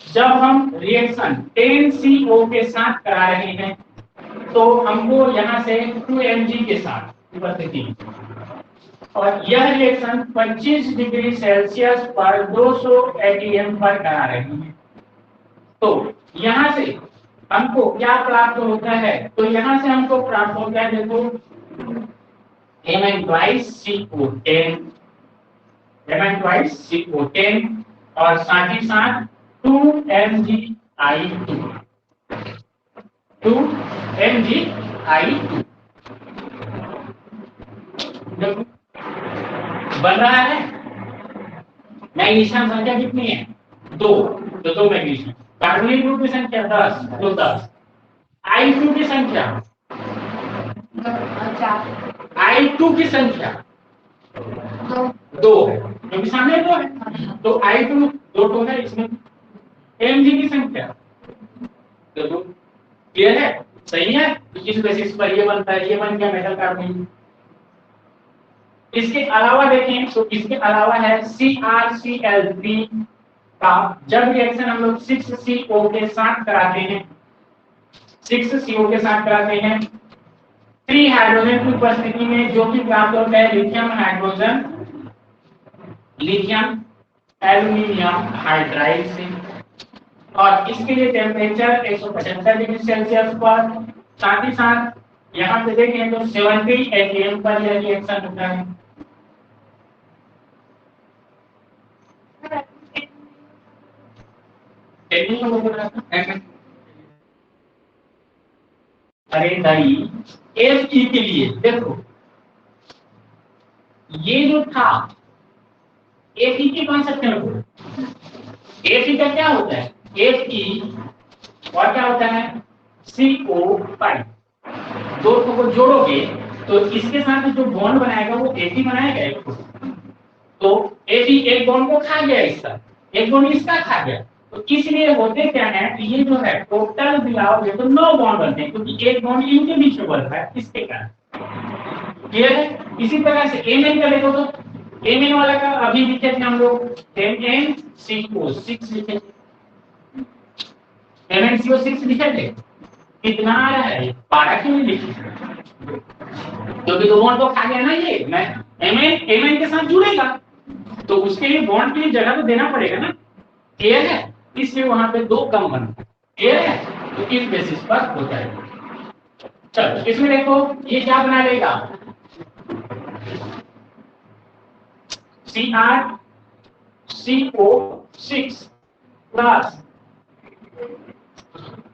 जब हम रिएक्शन 10CO के साथ करा रहे हैं तो हमको यहाँ से 2Mg के साथ उपस्थिति, और यह रिएक्शन 25 डिग्री सेल्सियस पर 200 atm पर करा रहे हैं। तो यहाँ से हमको क्या प्राप्त होता है, तो यहाँ से हमको प्राप्त होता है देखो Mn2CO10 और साथ ही साथ 2MgI2 बन रहा है। मैग्नीशियम संख्या कितनी है 2, तो 2 मैग्नीशियम। कार्बोनिल ग्रुप की संख्या 10, तो 10। I2 की संख्या I2 की संख्या 2 है, क्योंकि सामने 2 है, तो I2 2 है इसमें। Mg की संख्या 2, क्लियर है, सही है। इस बेसिस पर ये बनता है, ये बन गया मेटल कार्बोनिल। इसके अलावा देखें तो इसके अलावा है CrCl3 का जब रिएक्शन हम लोग 6CO के साथ कराते हैं, 6CO के साथ कराते हैं 3 हाइड्रोजन की उपस्थिति में, जो कि प्राप्त होता है lithium hydrogen, lithium aluminium hydride से, और इसके लिए टेम्परेचर 175 डिग्री सेल्सियस पर, साथ ही साथ यहाँ पे देखें तो 70 atm पर यह रिएक्शन होता है। ट्रेनिंग में बोल रहा था। अरे भाई एफ ई के लिए देखो, ये जो था एफ ई के कॉन्सेप्ट में बोलो, एफ ई का क्या होता है, एफ ई और क्या होता है CO5, दो को जोड़ोगे तो इसके साथ जो बॉन्ड बनाएगा वो एफ ई बनाएगा एक को। तो एफ ई एक बॉन्ड को खा गया, इसका एक बॉन्ड इसका खा गया, तो इसलिए होते क्या है कि ये जो है टोटल मिलाओगे तो 9 बॉन्ड बनते हैं, क्योंकि एक बॉन्ड इनके बीच में बनता है इसके कारण। क्लियर है? इसी तरह से एमएन का देखो तो एमएन वाला का अभी लिखे थे हम लोग MnCO6 लिखे, MnCO6 लिखे थे, कितना आ रहा है 12 क्यों नहीं लिखे, क्योंकि दो बॉन्ड को खा गया ना ये, मैं एमएन के साथ जुड़ेगा तो उसके लिए बॉन्ड के लिए जगह तो देना पड़ेगा ना। क्लियर है? इसलिए वहां पे 2 कम बनता है। क्लियर है? तो इस बेसिस पर होता है। चलो इसमें देखो ये क्या बना लेगा, CrCO6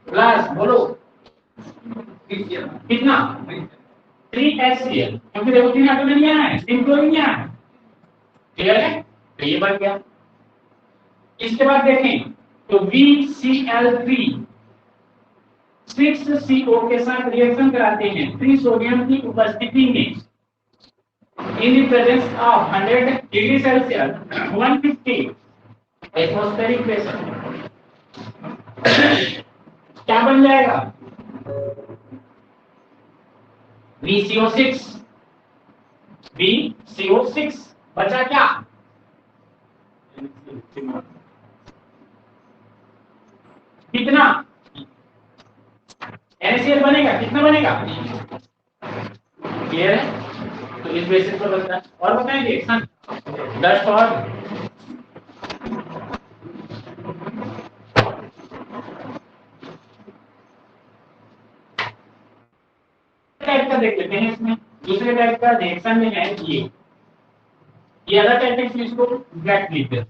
प्लस बोलो कितना 3HCl, क्योंकि देखो 3 हाइड्रोजन यहाँ है, 3 क्लोरीन यहाँ है। क्लियर है? तो ये बन गया। इसके बाद देखें तो VCl3 6CO के साथ रिएक्शन कराते हैं 3 सोडियम की उपस्थिति में in the presence of 100 degree Celsius 150 atmospheric pressure. क्या बन जाएगा VCO6 बचा क्या, कितना NaCl बनेगा, कितना बनेगा। क्लियर है? तो इस बेसिस पर बनता है। और बताएंगे डस्ट और टाइप का देख लेते हैं। इसमें दूसरे टाइप का रिएक्शन में है ये अलग टाइप है, इसको ब्लैक लिखते हैं।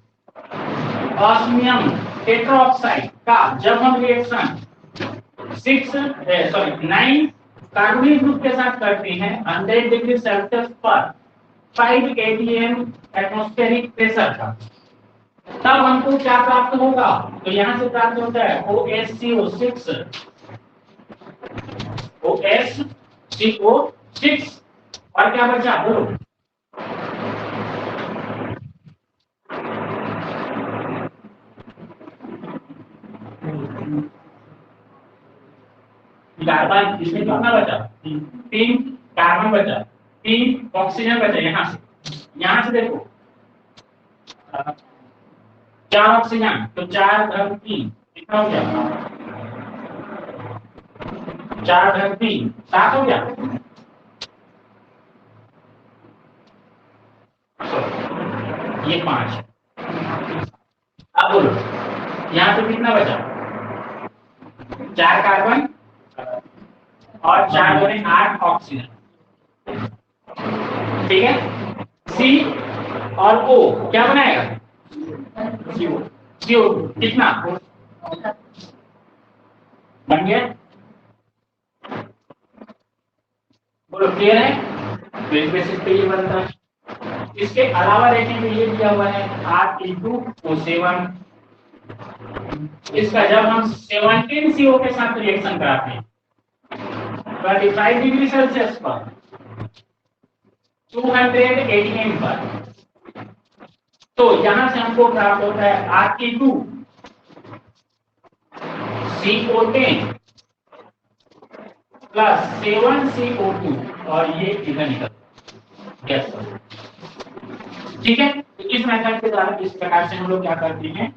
ऑस्मियम टेट्राऑक्साइड का जब हम रिएक्शन 9 कार्बोनिल ग्रुप के साथ करते हैं 100 डिग्री सेल्सियस पर 5 atm एटमॉस्फेरिक प्रेशर का, तब हमको क्या प्राप्त होगा, तो यहां से प्राप्त होता है OSCO6 और क्या बचा बोलो, कार्बन, इसमें कितना बचा 3 कार्बन बचा, 3 ऑक्सीजन बचा, यहां से देखो 4 ऑक्सीजन, तो 4 धन 3 कितना हो गया, 4 धन 3 7 हो गया। ये 5, अब बोलो यहां पे कितना बचा, 4 कार्बन और 4 दूनी 8 ऑक्सीजन। ठीक है? C और O क्या बनाएगा, CO2 कितना बन गया, बोलो क्लियर है? तो इस बेसिस पे ये बनता है। इसके अलावा देखेंगे ये दिया हुआ है R(O7), इसका जब हम 17 CO के साथ रिएक्शन कराते हैं 25 डिग्री सेल्सियस पर 200 atm पर, तो यहां से हमको प्राप्त होता है R(2) प्लस 7CO2 और ये इधर निकल गैस। ठीक है? तो इस मेथड के द्वारा इस प्रकार से हम लोग क्या करते हैं,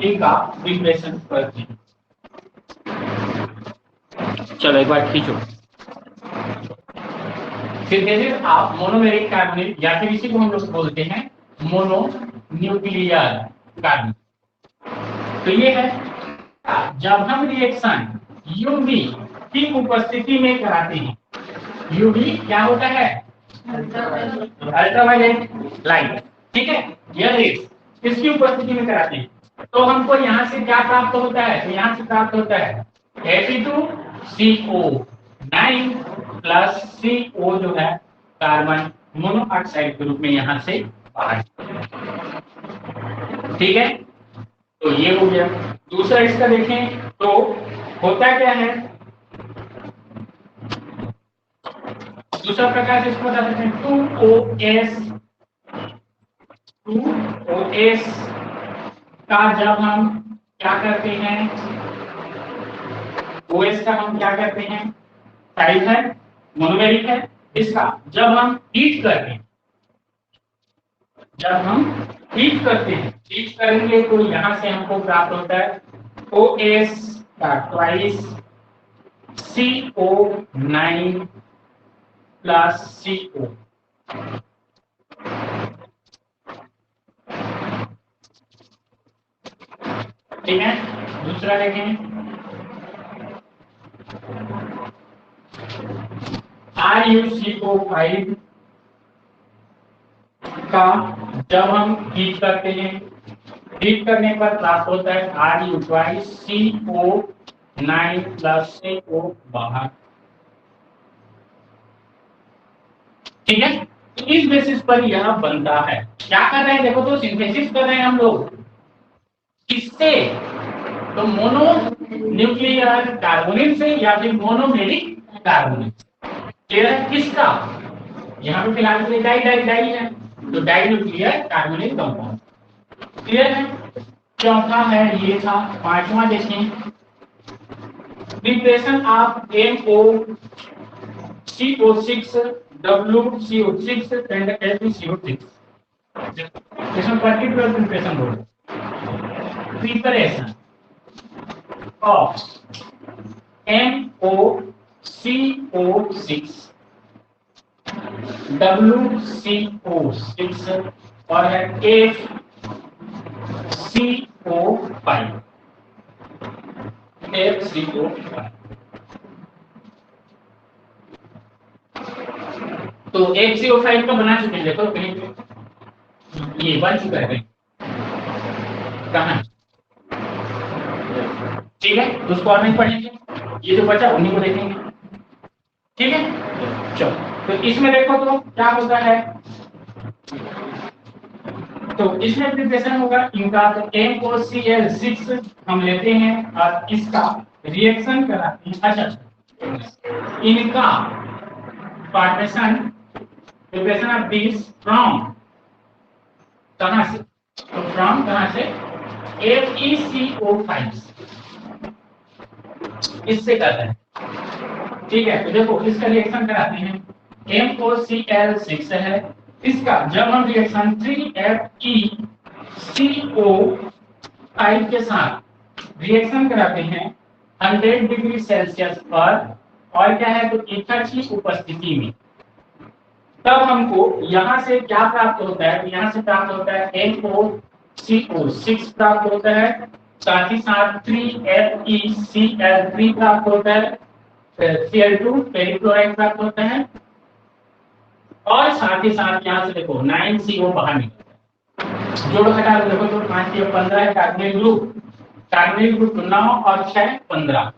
इनका रिप्लेसन करते हैं। चलो एक बार खींचो। सिंथेसिस ऑफ मोनोमेरिक कार्बोनेट, या फिर इसी को हम लोग बोलते हैं मोनोन्यूक्लियर कार्बन। तो ये है जब हम रिएक्शन यूवी की उपस्थिति में कराते हैं। यूवी क्या होता है, अल्ट्रावायलेट लाइट। ठीक है? यह रेस किसकी उपस्थिति में कराते हैं? तो हमको यहाँ से क्या प्राप्त होता है? तो यहाँ से प्राप्त होता है Fe2CO9 प्लस CO जो है कार्बन मोनोऑक्साइड के रूप में यहाँ से बाहर। ठीक है, तो ये हो गया। दूसरा इसका देखें तो होता क्या है, दूसरा प्रकार से इसको बता सकते हैं 2OS का जब हम क्या करते हैं, OS का हम क्या करते हैं, टाइप है मोनोमेरिक है। इसका जब हम हीट करते हैं, जब हम हीट करते हैं, हीट करेंगे तो यहां से हमको प्राप्त होता है OS का ट्वाइस CO9 प्लस CO। ठीक है, दूसरा देखें RuCO5 का जब हम हीट करते हैं, हीट करने पर प्राप्त होता है RuCO9 प्लस CO बाहर। ठीक है, तो इस बेसिस पर यह बनता है। क्या कर रहे हैं देखो, तो सिंथेसिस कर रहे हैं हम लोग किससे, तो मोनो न्यूक्लियर कार्बोनिल से या फिर मोनोमेरिक कार्बोनिल। क्लियर है? किसका, यहाँ पे फिलहाल के लिए डाई डाई डाई है, तो di nuclear carbonyl compound. Clear है? चौथा है ये था। पांचवा देखें, preparation of MOCO6 WCO6 and FeCO6। इसमें पर्टिकुलर प्रिपरेशन बोल, प्रिपरेशन ऑफ MOCO6 WCO6 और है FeCO5। तो FeCO5 का बना चुके हैं, देखो कहीं ये बन चुका है कहीं, कहाँ? ठीक है, तो उसको और नहीं पढ़ेंगे, ये जो बचा उन्हीं को देखेंगे। ठीक है, चलो, तो इसमें देखो तो क्या होता है, तो इसमें प्रिपरेशन होगा इनका, तो MOCl6 हम लेते हैं और इसका रिएक्शन कराते हैं। अच्छा, इनका partition preparation of this from कहां से, तो फ्रॉम कहां से, FeCO5 इससे करते हैं। ठीक है, तो देखो इसका रिएक्शन कराते हैं, MOCl6 है, इसका जब हम रिएक्शन 3FeCO5 के साथ रिएक्शन कराते हैं 100 डिग्री सेल्सियस पर, और क्या है, तो ईथर की उपस्थिति में, तब हमको यहां से क्या प्राप्त होता है, यहां से प्राप्त होता है MOCO6 प्राप्त होता है, साथ ही साथ 3FeCl3 प्राप्त होता है, Cl2 पेरिक्लोराइड प्राप्त होता है, और साथ ही साथ यहाँ से देखो 9CO बाहर निकलता है। जोड़ घटा लो, देखो तो 5 से 15 है कार्बोनिल ग्रुप, कार्बोनिल ग्रुप 9 और 6 15।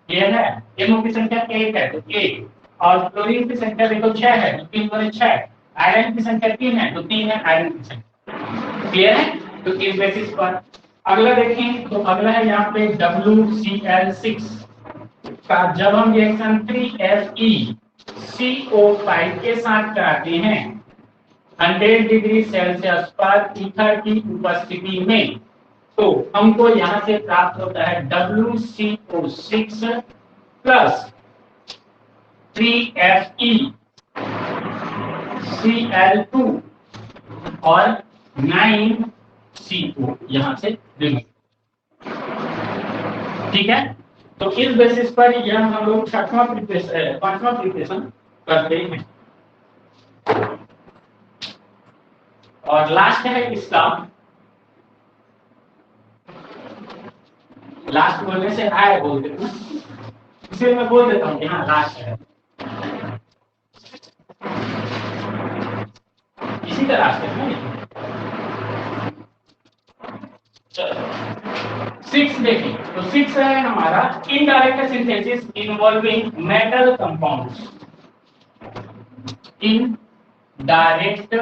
ये है, NO की संख्या 1 है तो 1, और क्लोरीन की संख्या देखो 6 है तो 3 बने 6, आयरन की संख्या 3 है तो 3 है आयरन की संख्या। क्लियर है? तो इस बेसिस पर अगला देखें, तो अगला है यहाँ पे WCl6 का जब हम रिएक्शन 3FeCO5 के साथ कराते हैं 100 डिग्री सेल्सियस पर ईथर की उपस्थिति में, तो हमको यहां से प्राप्त होता है WCO6 प्लस 3FeCl2 और 9CO यहां से रिमूव। ठीक है, तो इस बेसिस पर यह हम लोग पांचवा प्रिपरेशन करते हैं। और लास्ट है इसका, लास्ट बोलने से आए बोल देता हूं, इसलिए मैं बोल देता हूं कि हाँ लास्ट है, इसी का लास्ट है ना। 6 देखिए, तो 6 है हमारा indirect synthesis involving metal compounds. Indirect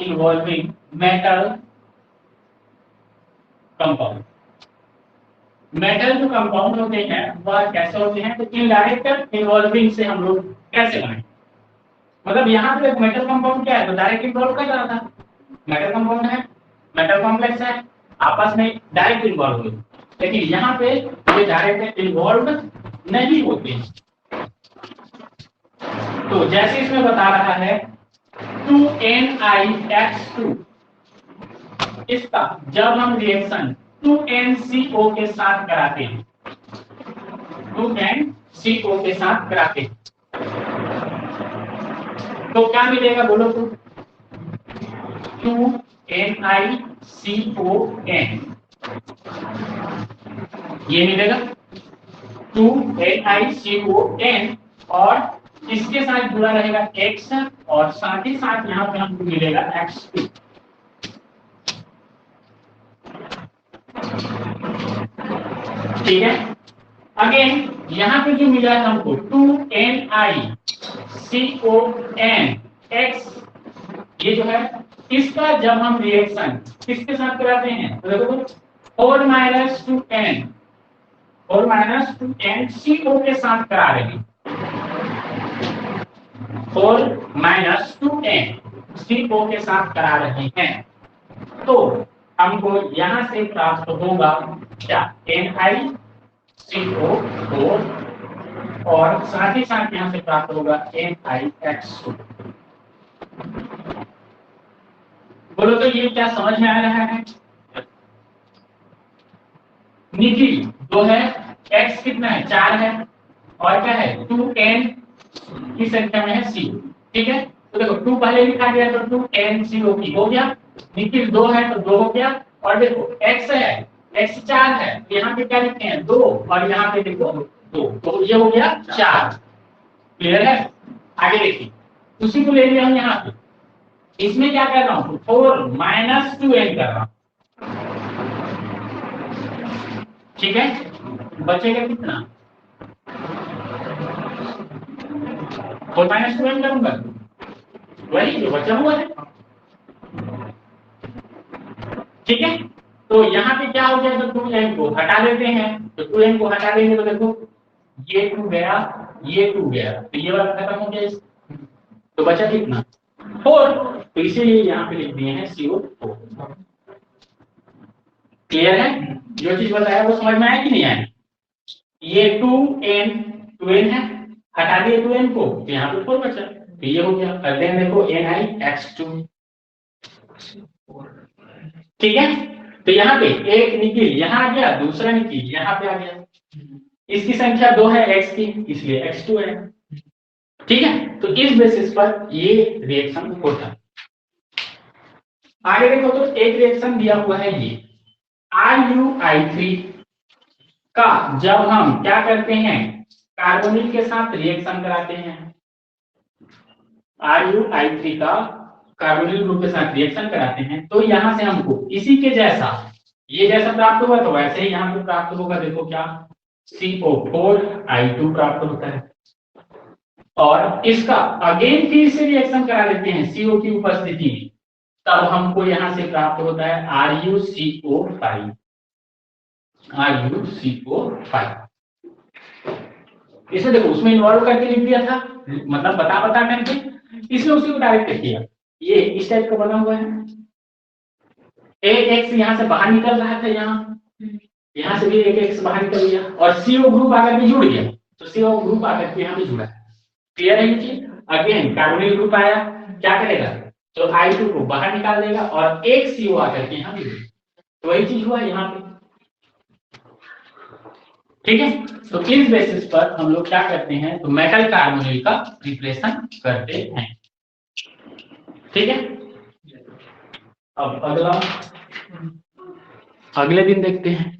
involving metal compound. Metal जो कंपाउंड होते हैं वह कैसे होते हैं, तो इनडायरेक्ट इन्वॉल्विंग से हम लोग कैसे बनाएंगे, मतलब यहाँ पे मेटल कंपाउंड क्या है, तो डायरेक्ट इन्वॉल्व कर रहा था, मेटल कंपाउंड है, मेटल कॉम्प्लेक्स है, आपस में डायरेक्ट इन्वॉल्व हुए, लेकिन यहाँ पे ये डायरेक्ट इन्वॉल्व नहीं होते हैं। तो जैसे इसमें बता रहा है 2NiX2, इसका जब हम रिएक्शन 2NCO के साथ कराते हैं, 2NCO के साथ कराते हैं, तो क्या मिलेगा बोलो, तो 2NiCON ये मिलेगा 2NiCON, और इसके साथ जुड़ा रहेगा X, और साथ ही साथ यहाँ पे हमको मिलेगा X2। ठीक है, अगेन यहाँ पे जो मिला है हमको 2NiCON X, ये जो है इसका जब हम रिएक्शन किसके साथ कराते हैं, तो देखो 4 - 2N CO के साथ करा रहे हैं, 4 - 2N CO के साथ करा रहे हैं, तो हमको यहां से प्राप्त होगा क्या, NiCO4, और साथ ही साथ यहां से प्राप्त होगा NiX2। बोलो तो ये क्या समझ में आ रहा है, निकिल जो है X कितना है, 4 है, और क्या है 2N की संख्या में है CO। ठीक है, तो देखो 2 पहले लिखा गया तो 2NCO की हो गया, निकिल 2 है तो 2 हो गया, और देखो X है, X 4 है, यहाँ पे क्या लिखते हैं 2, और यहाँ पे देखो 2, तो ये हो गया 4। क्लियर है, आगे देखिए, उसी को ले लिया हम यहाँ पे, इसमें क्या कर रहा हूँ, 4 - 2N कर रहा हूँ। ठीक है, बचेगा कितना, 4 - 2N करूंगा, वही जो बचा हुआ है। ठीक है, तो यहाँ पे क्या हो गया, तो 2N को हटा देते हैं, तो 2N को हटा देंगे तो देखो ये 2 गया, ये 2 गया, तो ये वाला खत्म हो गया, तो बचा कितना 4, तो इसीलिए यहाँ पे लिख दिए हैं CO4। क्लियर है, जो चीज बताया वो समझ में आया कि नहीं आया, ये 2N है, हटा दिए 2N को, तो यहाँ पे 4 बचा, तो ये हो गया, करते हैं देखो NiX2। ठीक है, तो यहाँ पे एक निकिल यहाँ आ गया, दूसरा निकिल यहाँ पे आ गया, इसकी संख्या 2 है X की, इसलिए X2 है। ठीक है, तो इस बेसिस पर ये रिएक्शन होता है। आगे देखो, तो एक रिएक्शन दिया हुआ है ये RuI3 का जब हम क्या करते हैं, कार्बोनिल के साथ रिएक्शन कराते हैं, RuI3 का कार्बोनिल ग्रुप के साथ रिएक्शन कराते हैं, तो यहां से हमको इसी के जैसा, ये जैसा प्राप्त हुआ तो वैसे ही यहाँ पे प्राप्त होगा, देखो क्या CO4I2 प्राप्त होता है, और इसका अगेन फिर से रिएक्शन करा देते हैं CO की उपस्थिति में, तब हमको यहां से प्राप्त होता है RuCO5। इसे देखो उसमें इन्वॉल्व करके लिख दिया था, मतलब बता करके, इसमें उसी को डायरेक्ट किया, ये इस टाइप का बना हुआ है, एक एक्स यहाँ से बाहर निकल रहा था, यहाँ से भी एक एक्स बाहर निकल गया, और CO ग्रुप आकर के जुड़ गया, तो CO ग्रुप आकर के यहाँ पे जुड़ा है। क्लियर है ये चीज, अगेन कार्बोनिल ग्रुप आया, क्या करेगा, तो I2 को बाहर निकाल देगा, और एक CO आकर के यहाँ पे, तो वही चीज हुआ यहाँ पे। ठीक है, तो इस बेसिस पर हम लोग क्या करते हैं, तो मेटल कार्बोनिल का प्रिपरेशन करते हैं। ठीक है, अब अगले दिन देखते हैं।